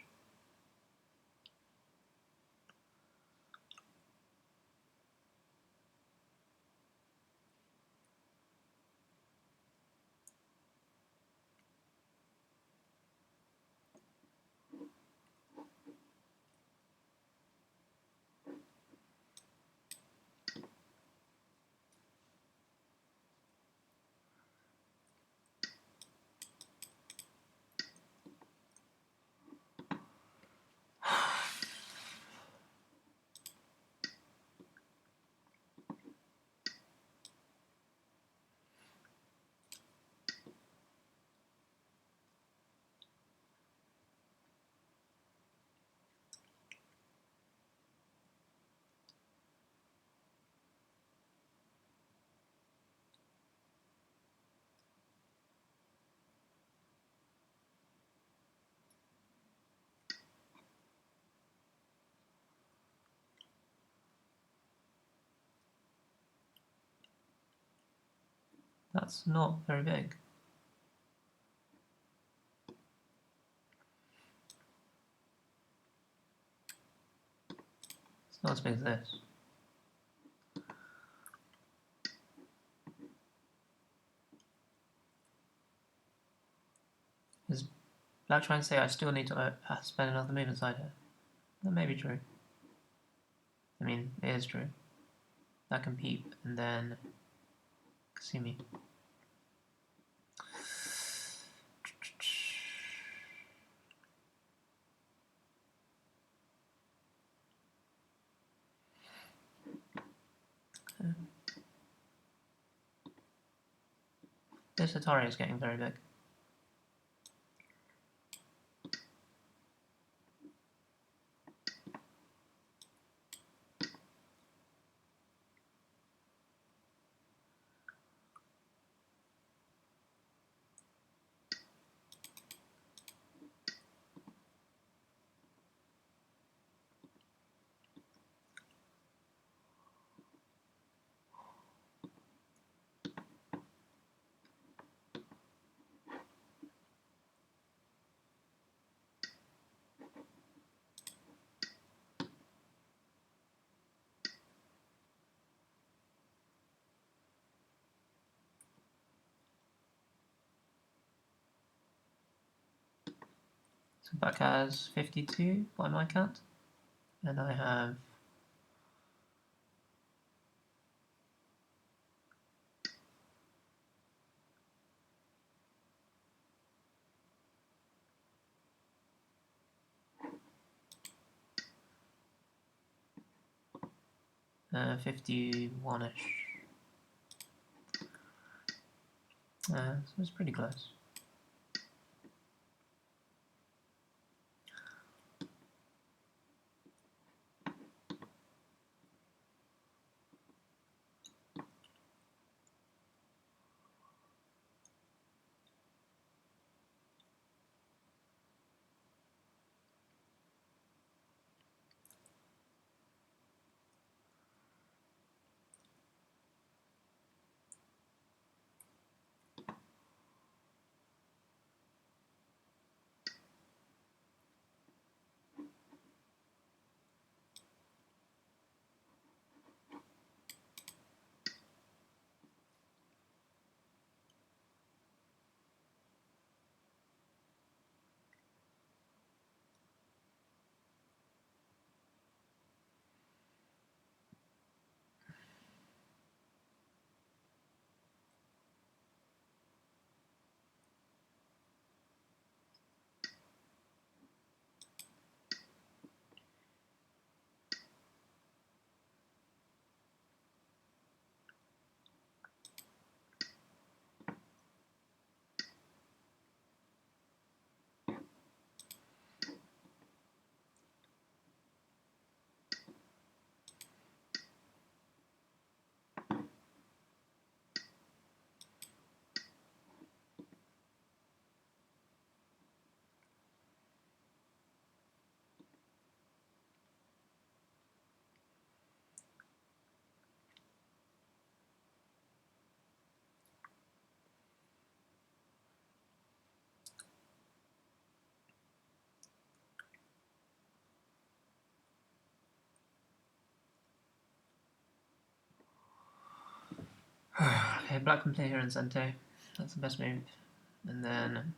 That's not very big. It's not as big as this. Is Black trying to say I still need to spend another move inside here? That may be true. I mean, it is true. That can peep, and then Kasumi. This Atari is getting very big. So black has 52 by my count, and I have 51-ish. So it's pretty close. Okay, black can play here in Sente. That's the best move. And then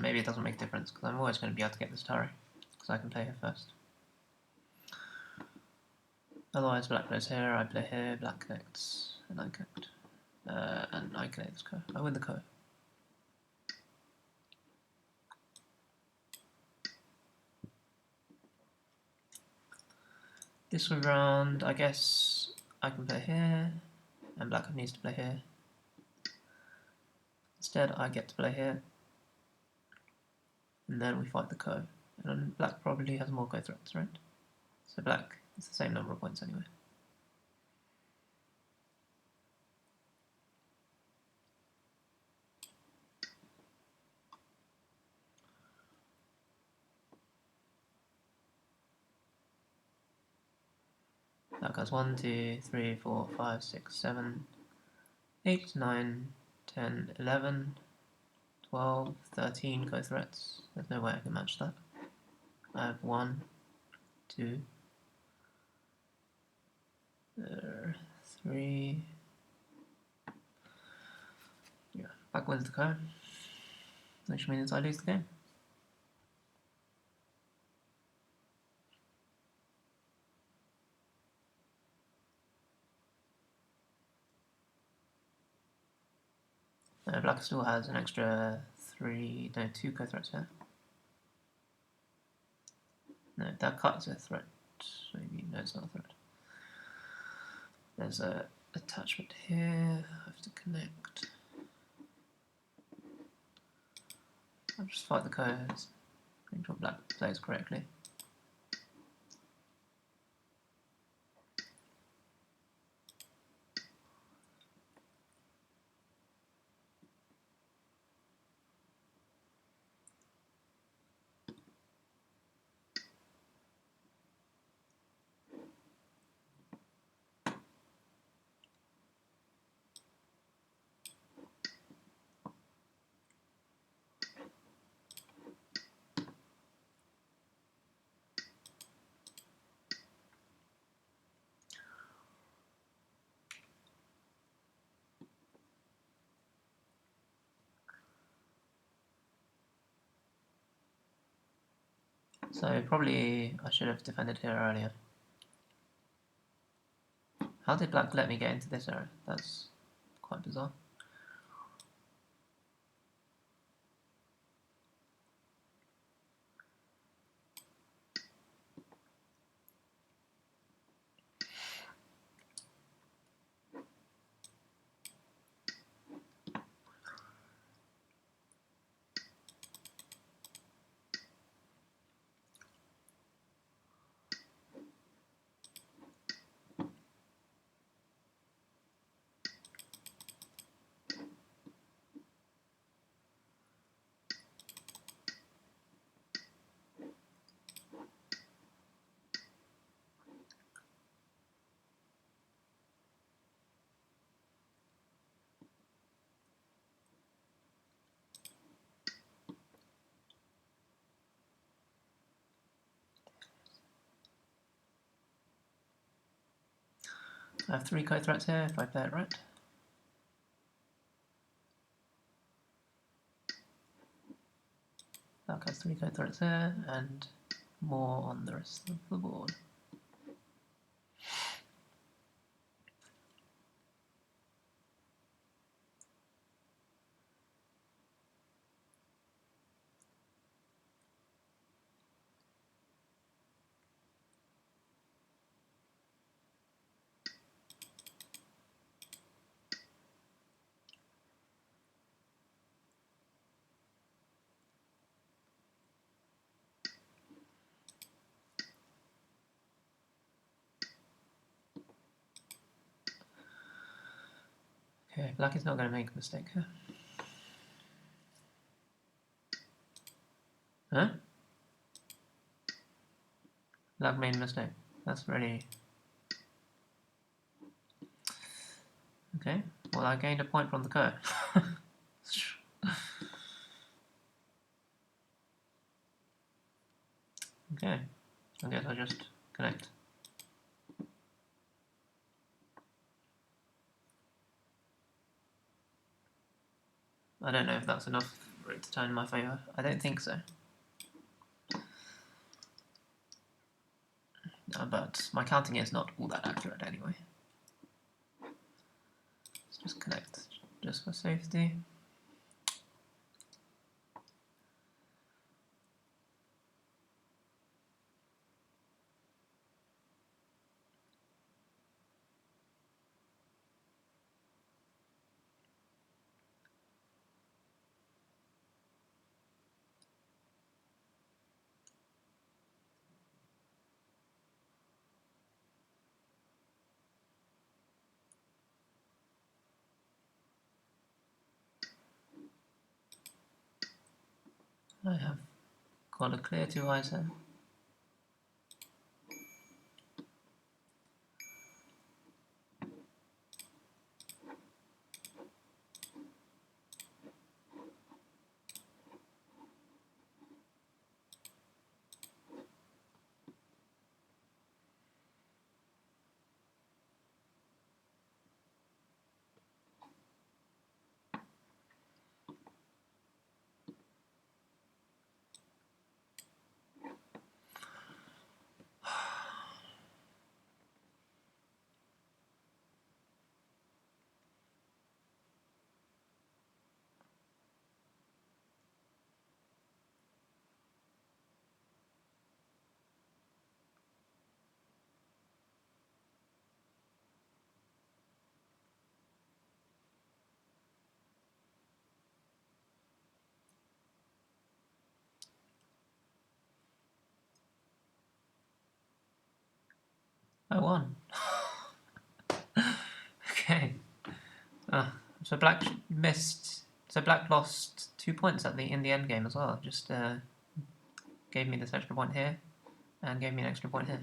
maybe it doesn't make a difference because I'm always going to be able to get this Tari because I can play here first. Otherwise, black plays here, I play here, black connects, and I connect. And I connect this ko. I win the ko. This round, I guess I can play here, and black needs to play here. Instead, I get to play here, and then we fight the ko. And black probably has more ko threats, right? So black is the same number of points anyway. Black has 1, 2, 3, 4, 5, 6, 7, 8, 9, 10, 11, 12, 13 ko threats. There's no way I can match that. I have 1, 2, 3. Yeah, black wins the ko, which means I lose the game. Black still has an extra 2 ko threats here. No, that cuts a threat. Maybe, no, it's not a threat. There's a attachment here. I have to connect. I'll just fight the ko. Make sure black plays correctly. So probably I should have defended here earlier. How did black let me get into this area? That's quite bizarre. I have 3 co-threats here if I play it right. Black has 3 co-threats here and more on the rest of the board. Okay, black is not going to make a mistake here. Huh? Black made a mistake. That's really... Okay, well I gained a point from the code. Okay, I guess I'll just connect. I don't know if that's enough for it to turn in my favour. I don't think so. But my counting is not all that accurate anyway. Let's just connect, just for safety. I have got a clear 2 eyes here. I won. Okay. So black missed. So black lost 2 points in the end game as well. Just gave me this extra point here, and gave me an extra point here.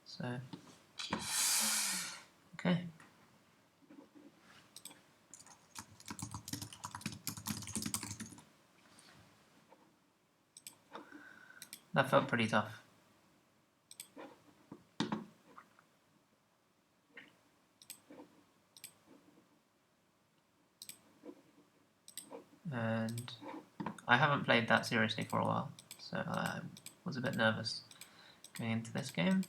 So okay. That felt pretty tough. And I haven't played that seriously for a while, so was a bit nervous going into this game.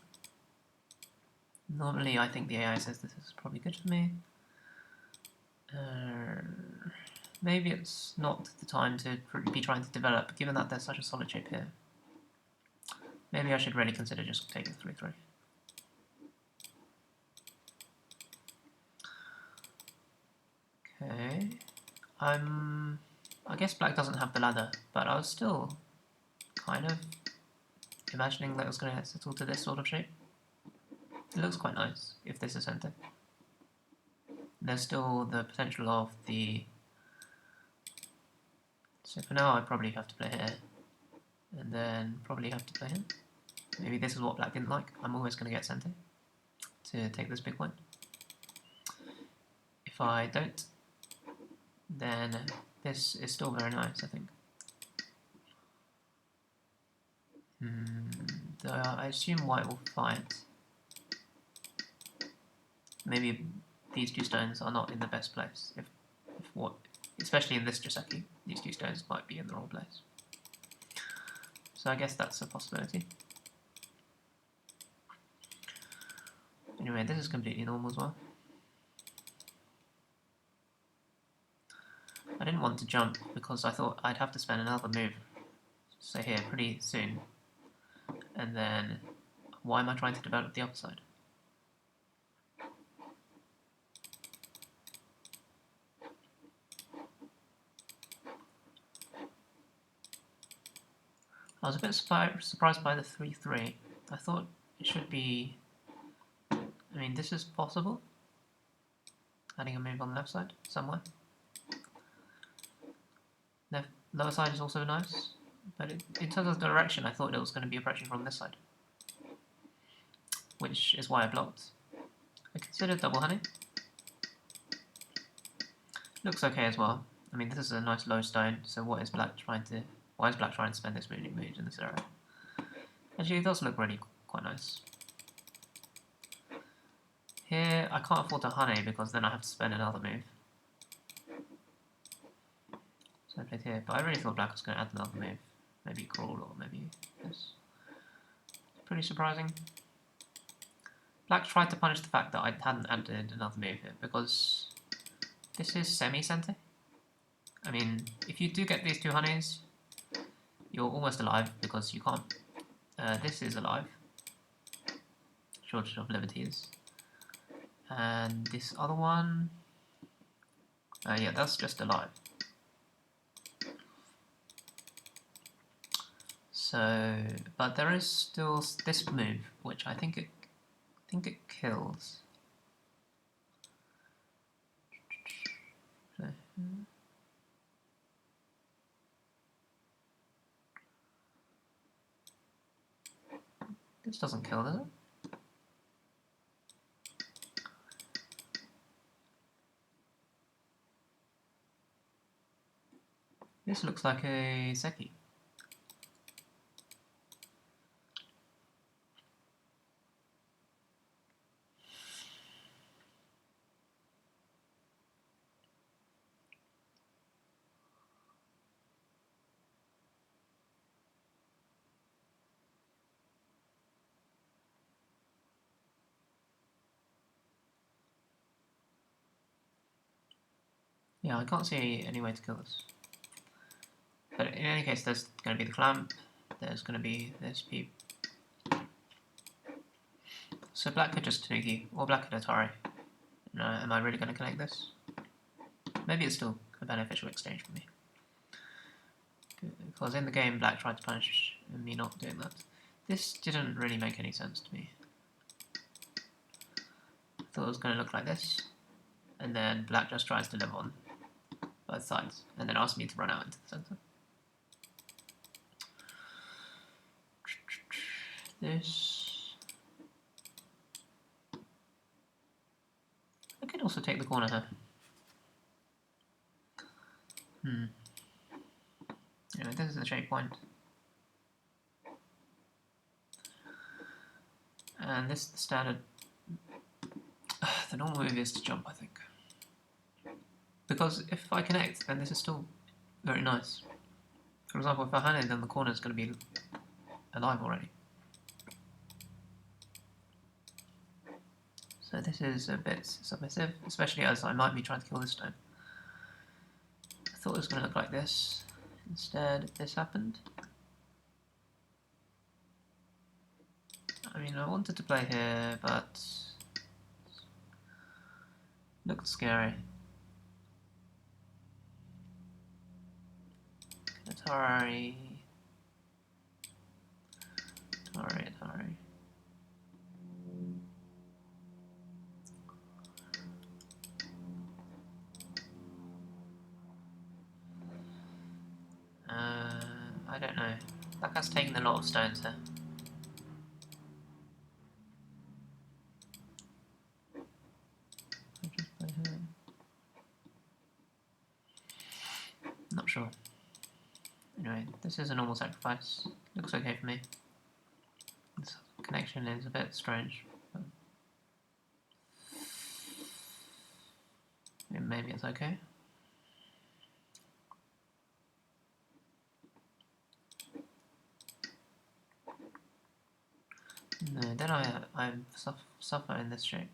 Normally I think the AI says this is probably good for me. Maybe it's not the time to be trying to develop, given that there's such a solid shape here. Maybe I should really consider just taking 3-3. Okay. I guess black doesn't have the ladder, but I was still kind of imagining that it was going to settle to this sort of shape. It looks quite nice if this is center. There's still the potential of the... So for now I probably have to play here, and then probably have to play here. Maybe this is what black didn't like. I'm always going to get center to take this big point. If I don't, then this is still very nice, I think. I assume white will fight. Maybe these two stones are not in the best place. If what, especially in this Joseki, these two stones might be in the wrong place. So I guess that's a possibility. Anyway, this is completely normal as well. I didn't want to jump because I thought I'd have to spend another move, say here, pretty soon. And then, why am I trying to develop the other side? I was a bit surprised by the 3-3. I thought it should be... I mean, this is possible. Adding a move on the left side, somewhere. Lower side is also nice, but in terms of direction, I thought it was going to be approaching from this side, which is why I blocked. I considered double honey. Looks okay as well. I mean, this is a nice low stone, so what is black trying to... Why is black trying to spend this mood in this area? Actually, it does look really quite nice. Here, I can't afford to honey because then I have to spend another move. So I played here, but I really thought black was going to add another move. Maybe crawl or maybe this. Pretty surprising. Black tried to punish the fact that I hadn't added another move here because this is semi-center. I mean, if you do get these two honeys, you're almost alive because you can't. This is alive. Shortage of liberties. And this other one, yeah, that's just alive. So, but there is still this move, which I think it kills. This doesn't kill, does it? This looks like a Seki. Yeah, I can't see any way to kill this. But in any case, there's going to be the clamp, there's going to be this peep. So black could just Tanuki, or black could Atari. No, am I really going to connect this? Maybe it's still a beneficial exchange for me. Because in the game, black tried to punish me not doing that. This didn't really make any sense to me. I thought it was going to look like this, and then black just tries to live on both sides, and then asks me to run out into the center. This... I could also take the corner here. Anyway, this is the shape point. And this is the standard... the normal move is to jump, I think. Because if I connect, then this is still very nice. For example, if I hand it, then the corner is going to be alive already. So this is a bit submissive, especially as I might be trying to kill this stone. I thought it was going to look like this. Instead, this happened. I mean, I wanted to play here, but looked scary. Atari. I don't know. That guy's taking a lot of stones here. I just play here. Not sure. Anyway, this is a normal sacrifice. Looks okay for me. This connection is a bit strange. But maybe it's okay. No, then I suffer in this shape.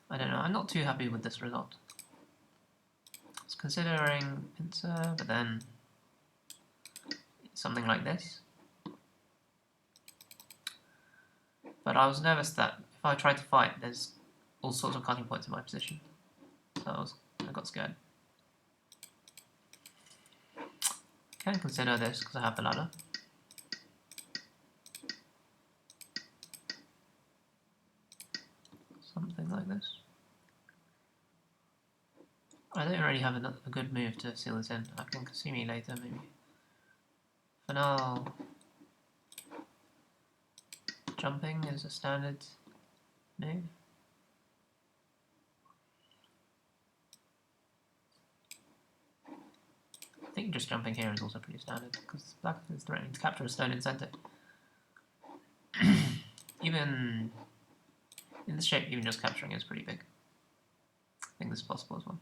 I don't know, I'm not too happy with this result. I was considering pincer, but then something like this. But I was nervous that if I tried to fight, there's all sorts of cutting points in my position. So I got scared. Can consider this because I have the ladder. Something like this. I don't really have a good move to seal this in. I can see me later, maybe. For now, jumping is a standard move. I think just jumping here is also pretty standard, because black is threatening to capture a stone in center. Even in this shape, even just capturing is pretty big. I think this is possible as well.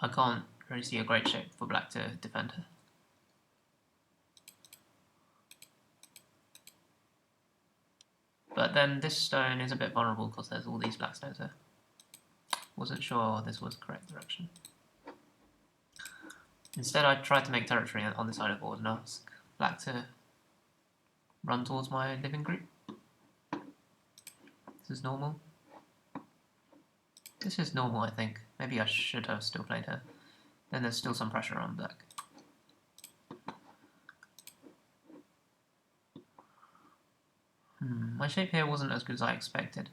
I can't really see a great shape for black to defend her. But then this stone is a bit vulnerable because there's all these black stones there. Wasn't sure this was the correct direction. Instead, I tried to make territory on the side of the board and ask black to run towards my living group. This is normal. This is normal, I think. Maybe I should have still played her. Then there's still some pressure on black. My shape here wasn't as good as I expected.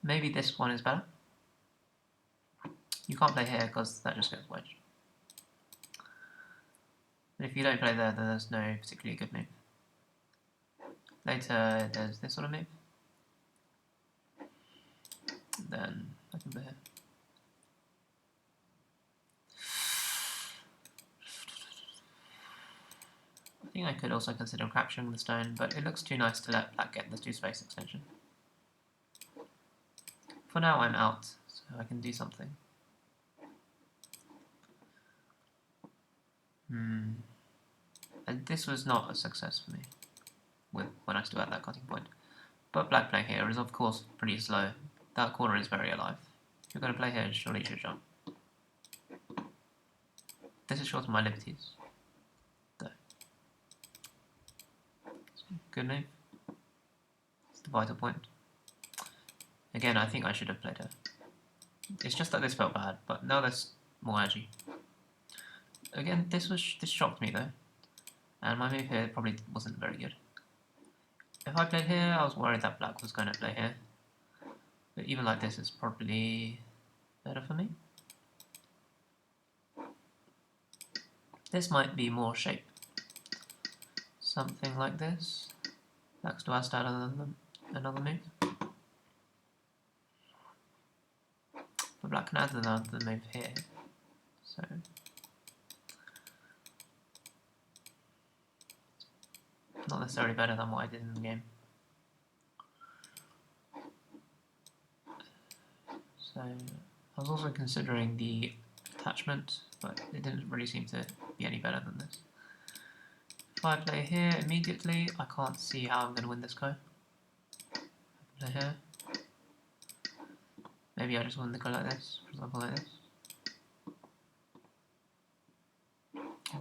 Maybe this one is better. You can't play here because that just gets wedged. But if you don't play there, then there's no particularly good move. Later, there's this sort of move. Then I can play here. I think I could also consider capturing the stone, but it looks too nice to let black get the 2-space extension. For now, I'm out, so I can do something. And this was not a success for me when I still had that cutting point. But black playing here is of course pretty slow. That corner is very alive. If you're going to play here, surely you should jump. This is short of my liberties. Though. Good move. It's the vital point. Again, I think I should have played her. It's just that this felt bad, but now there's more agi. Again, this shocked me though, and my move here probably wasn't very good. If I played here, I was worried that black was going to play here, but even like this is probably better for me. This might be more shape. Something like this. Black's to add another move. But black can add another move here, so Not necessarily better than what I did in the game. So I was also considering the attachment, but it didn't really seem to be any better than this. If I play here immediately, I can't see how I'm going to win this go. Play here. Maybe I just win the go like this, for example like this.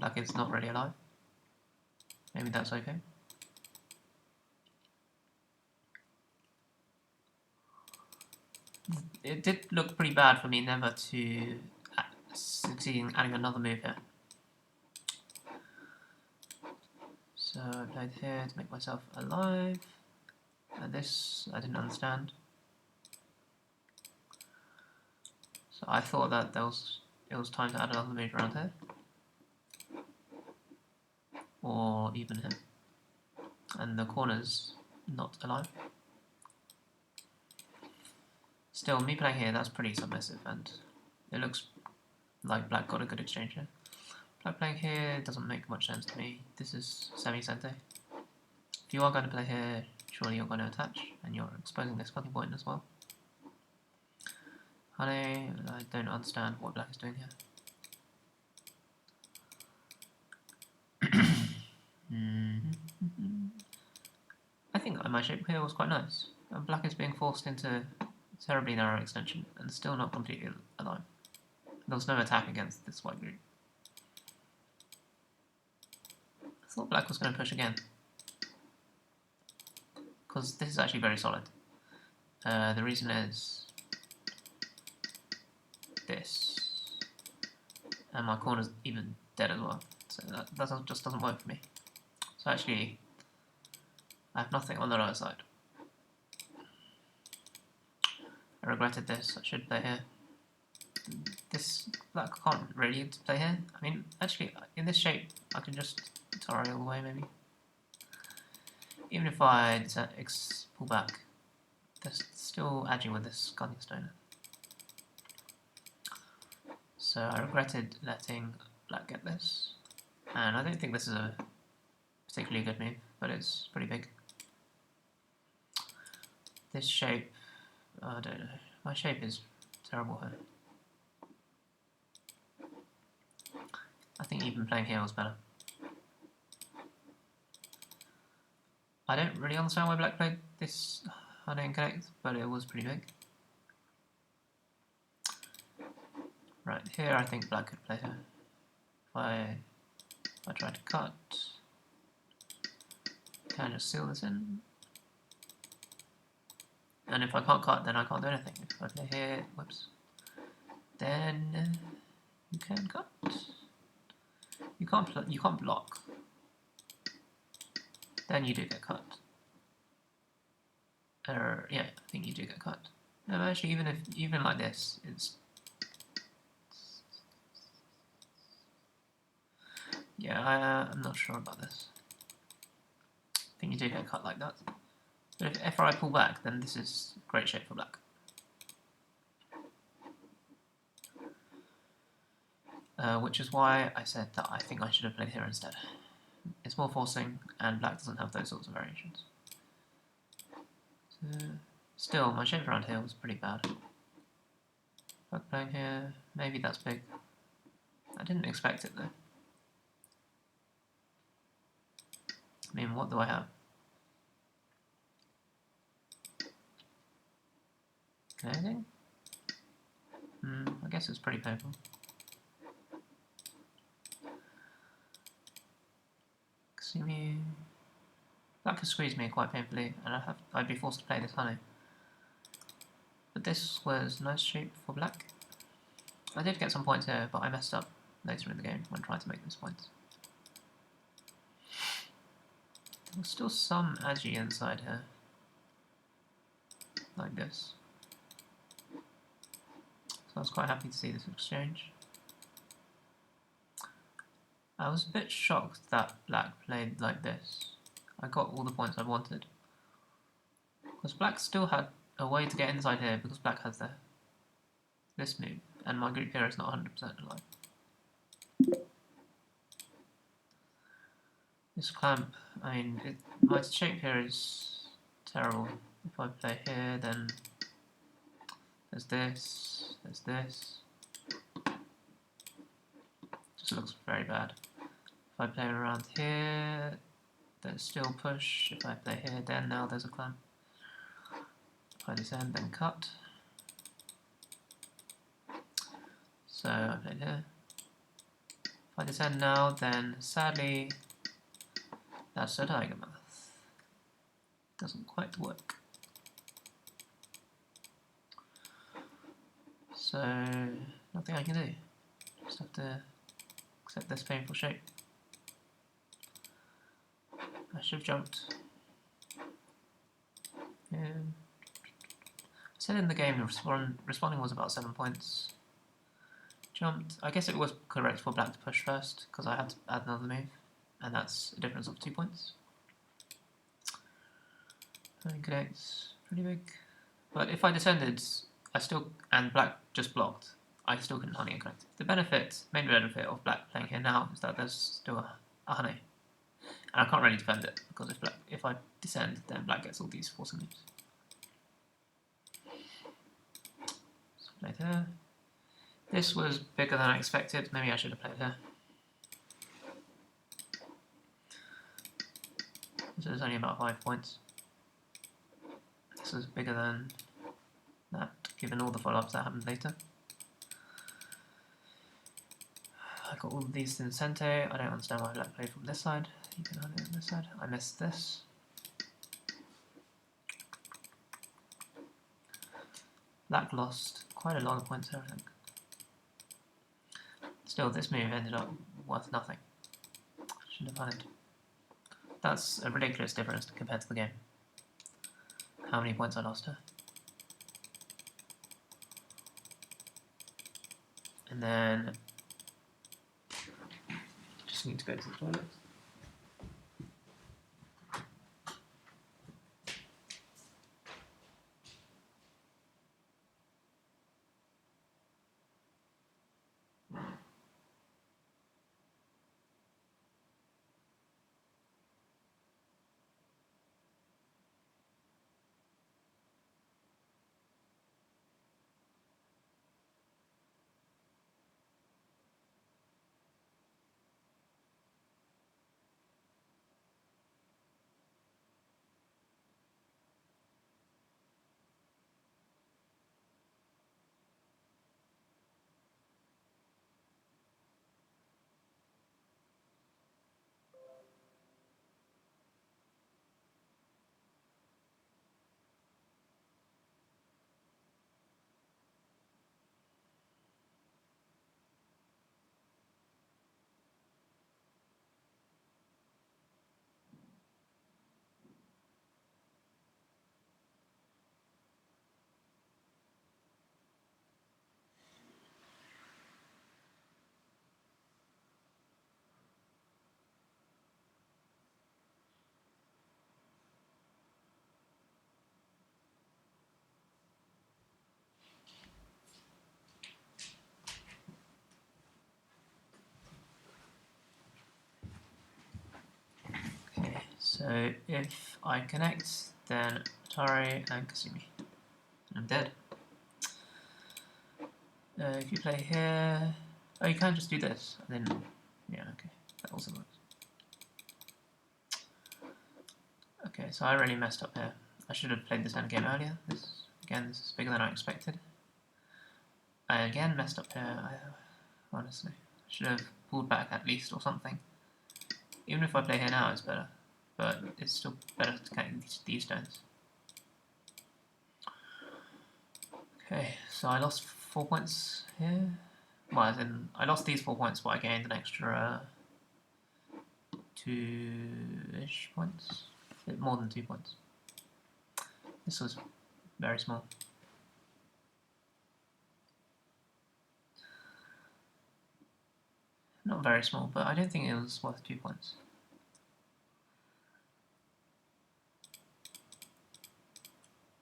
Like it's not really alive. Maybe that's okay. It did look pretty bad for me never to succeed in adding another move here. So I played here to make myself alive. And this I didn't understand. So I thought that it was time to add another move around here. Or even here. And the corner's not alive. Still, me playing here, that's pretty submissive, and it looks like black got a good exchange here. Black playing here doesn't make much sense to me. This is semi-sente. If you are going to play here, surely you're going to attach, and you're exposing this cutting point as well. Honey, I don't understand what black is doing here. I think my shape here was quite nice. Black is being forced into a terribly narrow extension and still not completely alive. There was no attack against this white group. I thought black was going to push again, because this is actually very solid. The reason is this, and my corner's even dead as well, so that just doesn't work for me. So actually, I have nothing on the lower side. I regretted this. I should play here. This black can't really play here. I mean, actually, in this shape, I can just Atari all the way, maybe. Even if I pull back, there's still Agi with this Gunning Stone. So I regretted letting black get this. And I don't think this is a particularly good move, but it's pretty big. This shape, I don't know. My shape is terrible here. I think even playing here was better. I don't really understand why black played this Honey and Connect, but it was pretty big. Right, here I think black could play here. If I try to cut, can I just seal this in? And if I can't cut, then I can't do anything. If I play here, whoops, then you can cut. You can't block. Then you do get cut. Yeah, I think you do get cut. No, actually, even like this, it's yeah. I'm not sure about this. I think you do get cut like that. But if I pull back, then this is great shape for black. Which is why I said that I think I should have played here instead. It's more forcing, and black doesn't have those sorts of variations. So, still, my shape around here was pretty bad. Black playing here, maybe that's big. I didn't expect it though. I mean, what do I have? Anything? I guess it's pretty painful. See me. That could squeeze me quite painfully, and I'd be forced to play this honey. But this was a nice shape for black. I did get some points here, but I messed up later in the game when trying to make those points. There was still some agi inside here, like this. So I was quite happy to see this exchange. I was a bit shocked that black played like this. I got all the points I wanted. Because black still had a way to get inside here because black has this move, and my group here is not 100% alive. This clamp, I mean, my shape here is terrible. If I play here, then there's this, there's this. Just looks very bad. If I play around here, there's still push. If I play here, then now there's a clamp. If I descend, then cut. So I played here. If I descend now, then sadly, that's a Diagonmath. Doesn't quite work. So nothing I can do. Just have to accept this painful shape. I should have jumped. Yeah. I said in the game responding was about 7 points. Jumped. I guess it was correct for black to push first because I had to add another move, and that's a difference of 2 points. Connects pretty big. But if I descended, and black just blocked, I still couldn't honey and connect. The main benefit of black playing here now is that there's still a honey. And I can't really defend it, because if I descend, then black gets all these forcing moves. So played here. This was bigger than I expected. Maybe I should have played here. This is only about 5 points. This is bigger than that, given all the follow-ups that happened later. I got all of these in Sente. I don't understand why black played from this side. You can have it on this side. I missed this. Black lost quite a lot of points there, I think. Still, this move ended up worth nothing. Shouldn't have hunted. That's a ridiculous difference compared to the game. How many points I lost here. And then just need to go to the toilet. Okay, so if I connect, then Atari and Kasumi. I'm dead. If you play here, oh, you can just do this, and then, yeah, okay, that also works. Okay, so I really messed up here. I should have played this endgame earlier. This is bigger than I expected. I again messed up here, honestly. I should have pulled back at least or something. Even if I play here now, it's better. But it's still better to connect these stones. Okay, so I lost 4 points here. Well, as in, I lost these 4 points, but I gained an extra 2-ish points. A bit more than 2 points. This was very small. Not very small, but I don't think it was worth 2 points.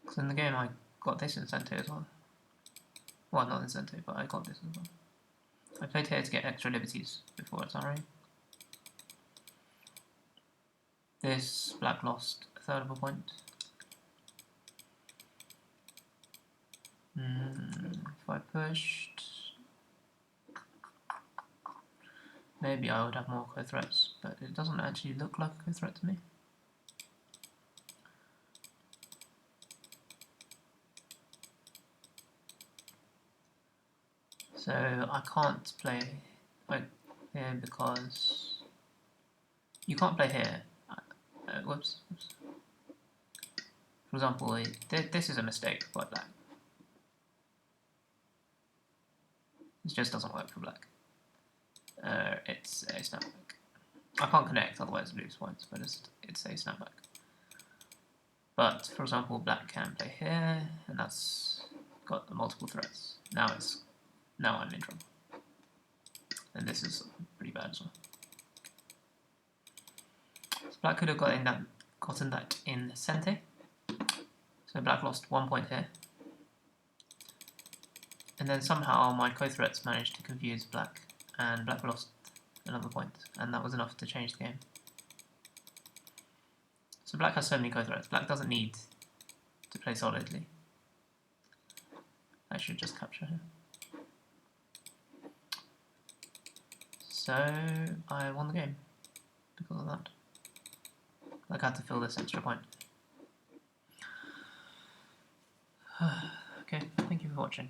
Because in the game I got this incentive as well. Well, not incentive, but I got this as well. I played here to get extra liberties before Atari. This black lost a third of a point. If I pushed, maybe I would have more co-threats, but it doesn't actually look like a co-threat to me. So I can't play like here because you can't play here. Whoops. For example, this is a mistake by black. This just doesn't work for black. It's a snapback. I can't connect, otherwise I lose points, but it's a snapback. But for example, black can play here, and that's got multiple threats. Now I'm in trouble. And this is pretty bad as well. So black could have gotten that in Sente. So black lost 1 point here. And then somehow my co-threats managed to confuse black, and black lost another point, and that was enough to change the game. So black has so many co-threats. Black doesn't need to play solidly. I should just capture him. So I won the game because of that. Like I had to fill this extra point. Okay, thank you for watching.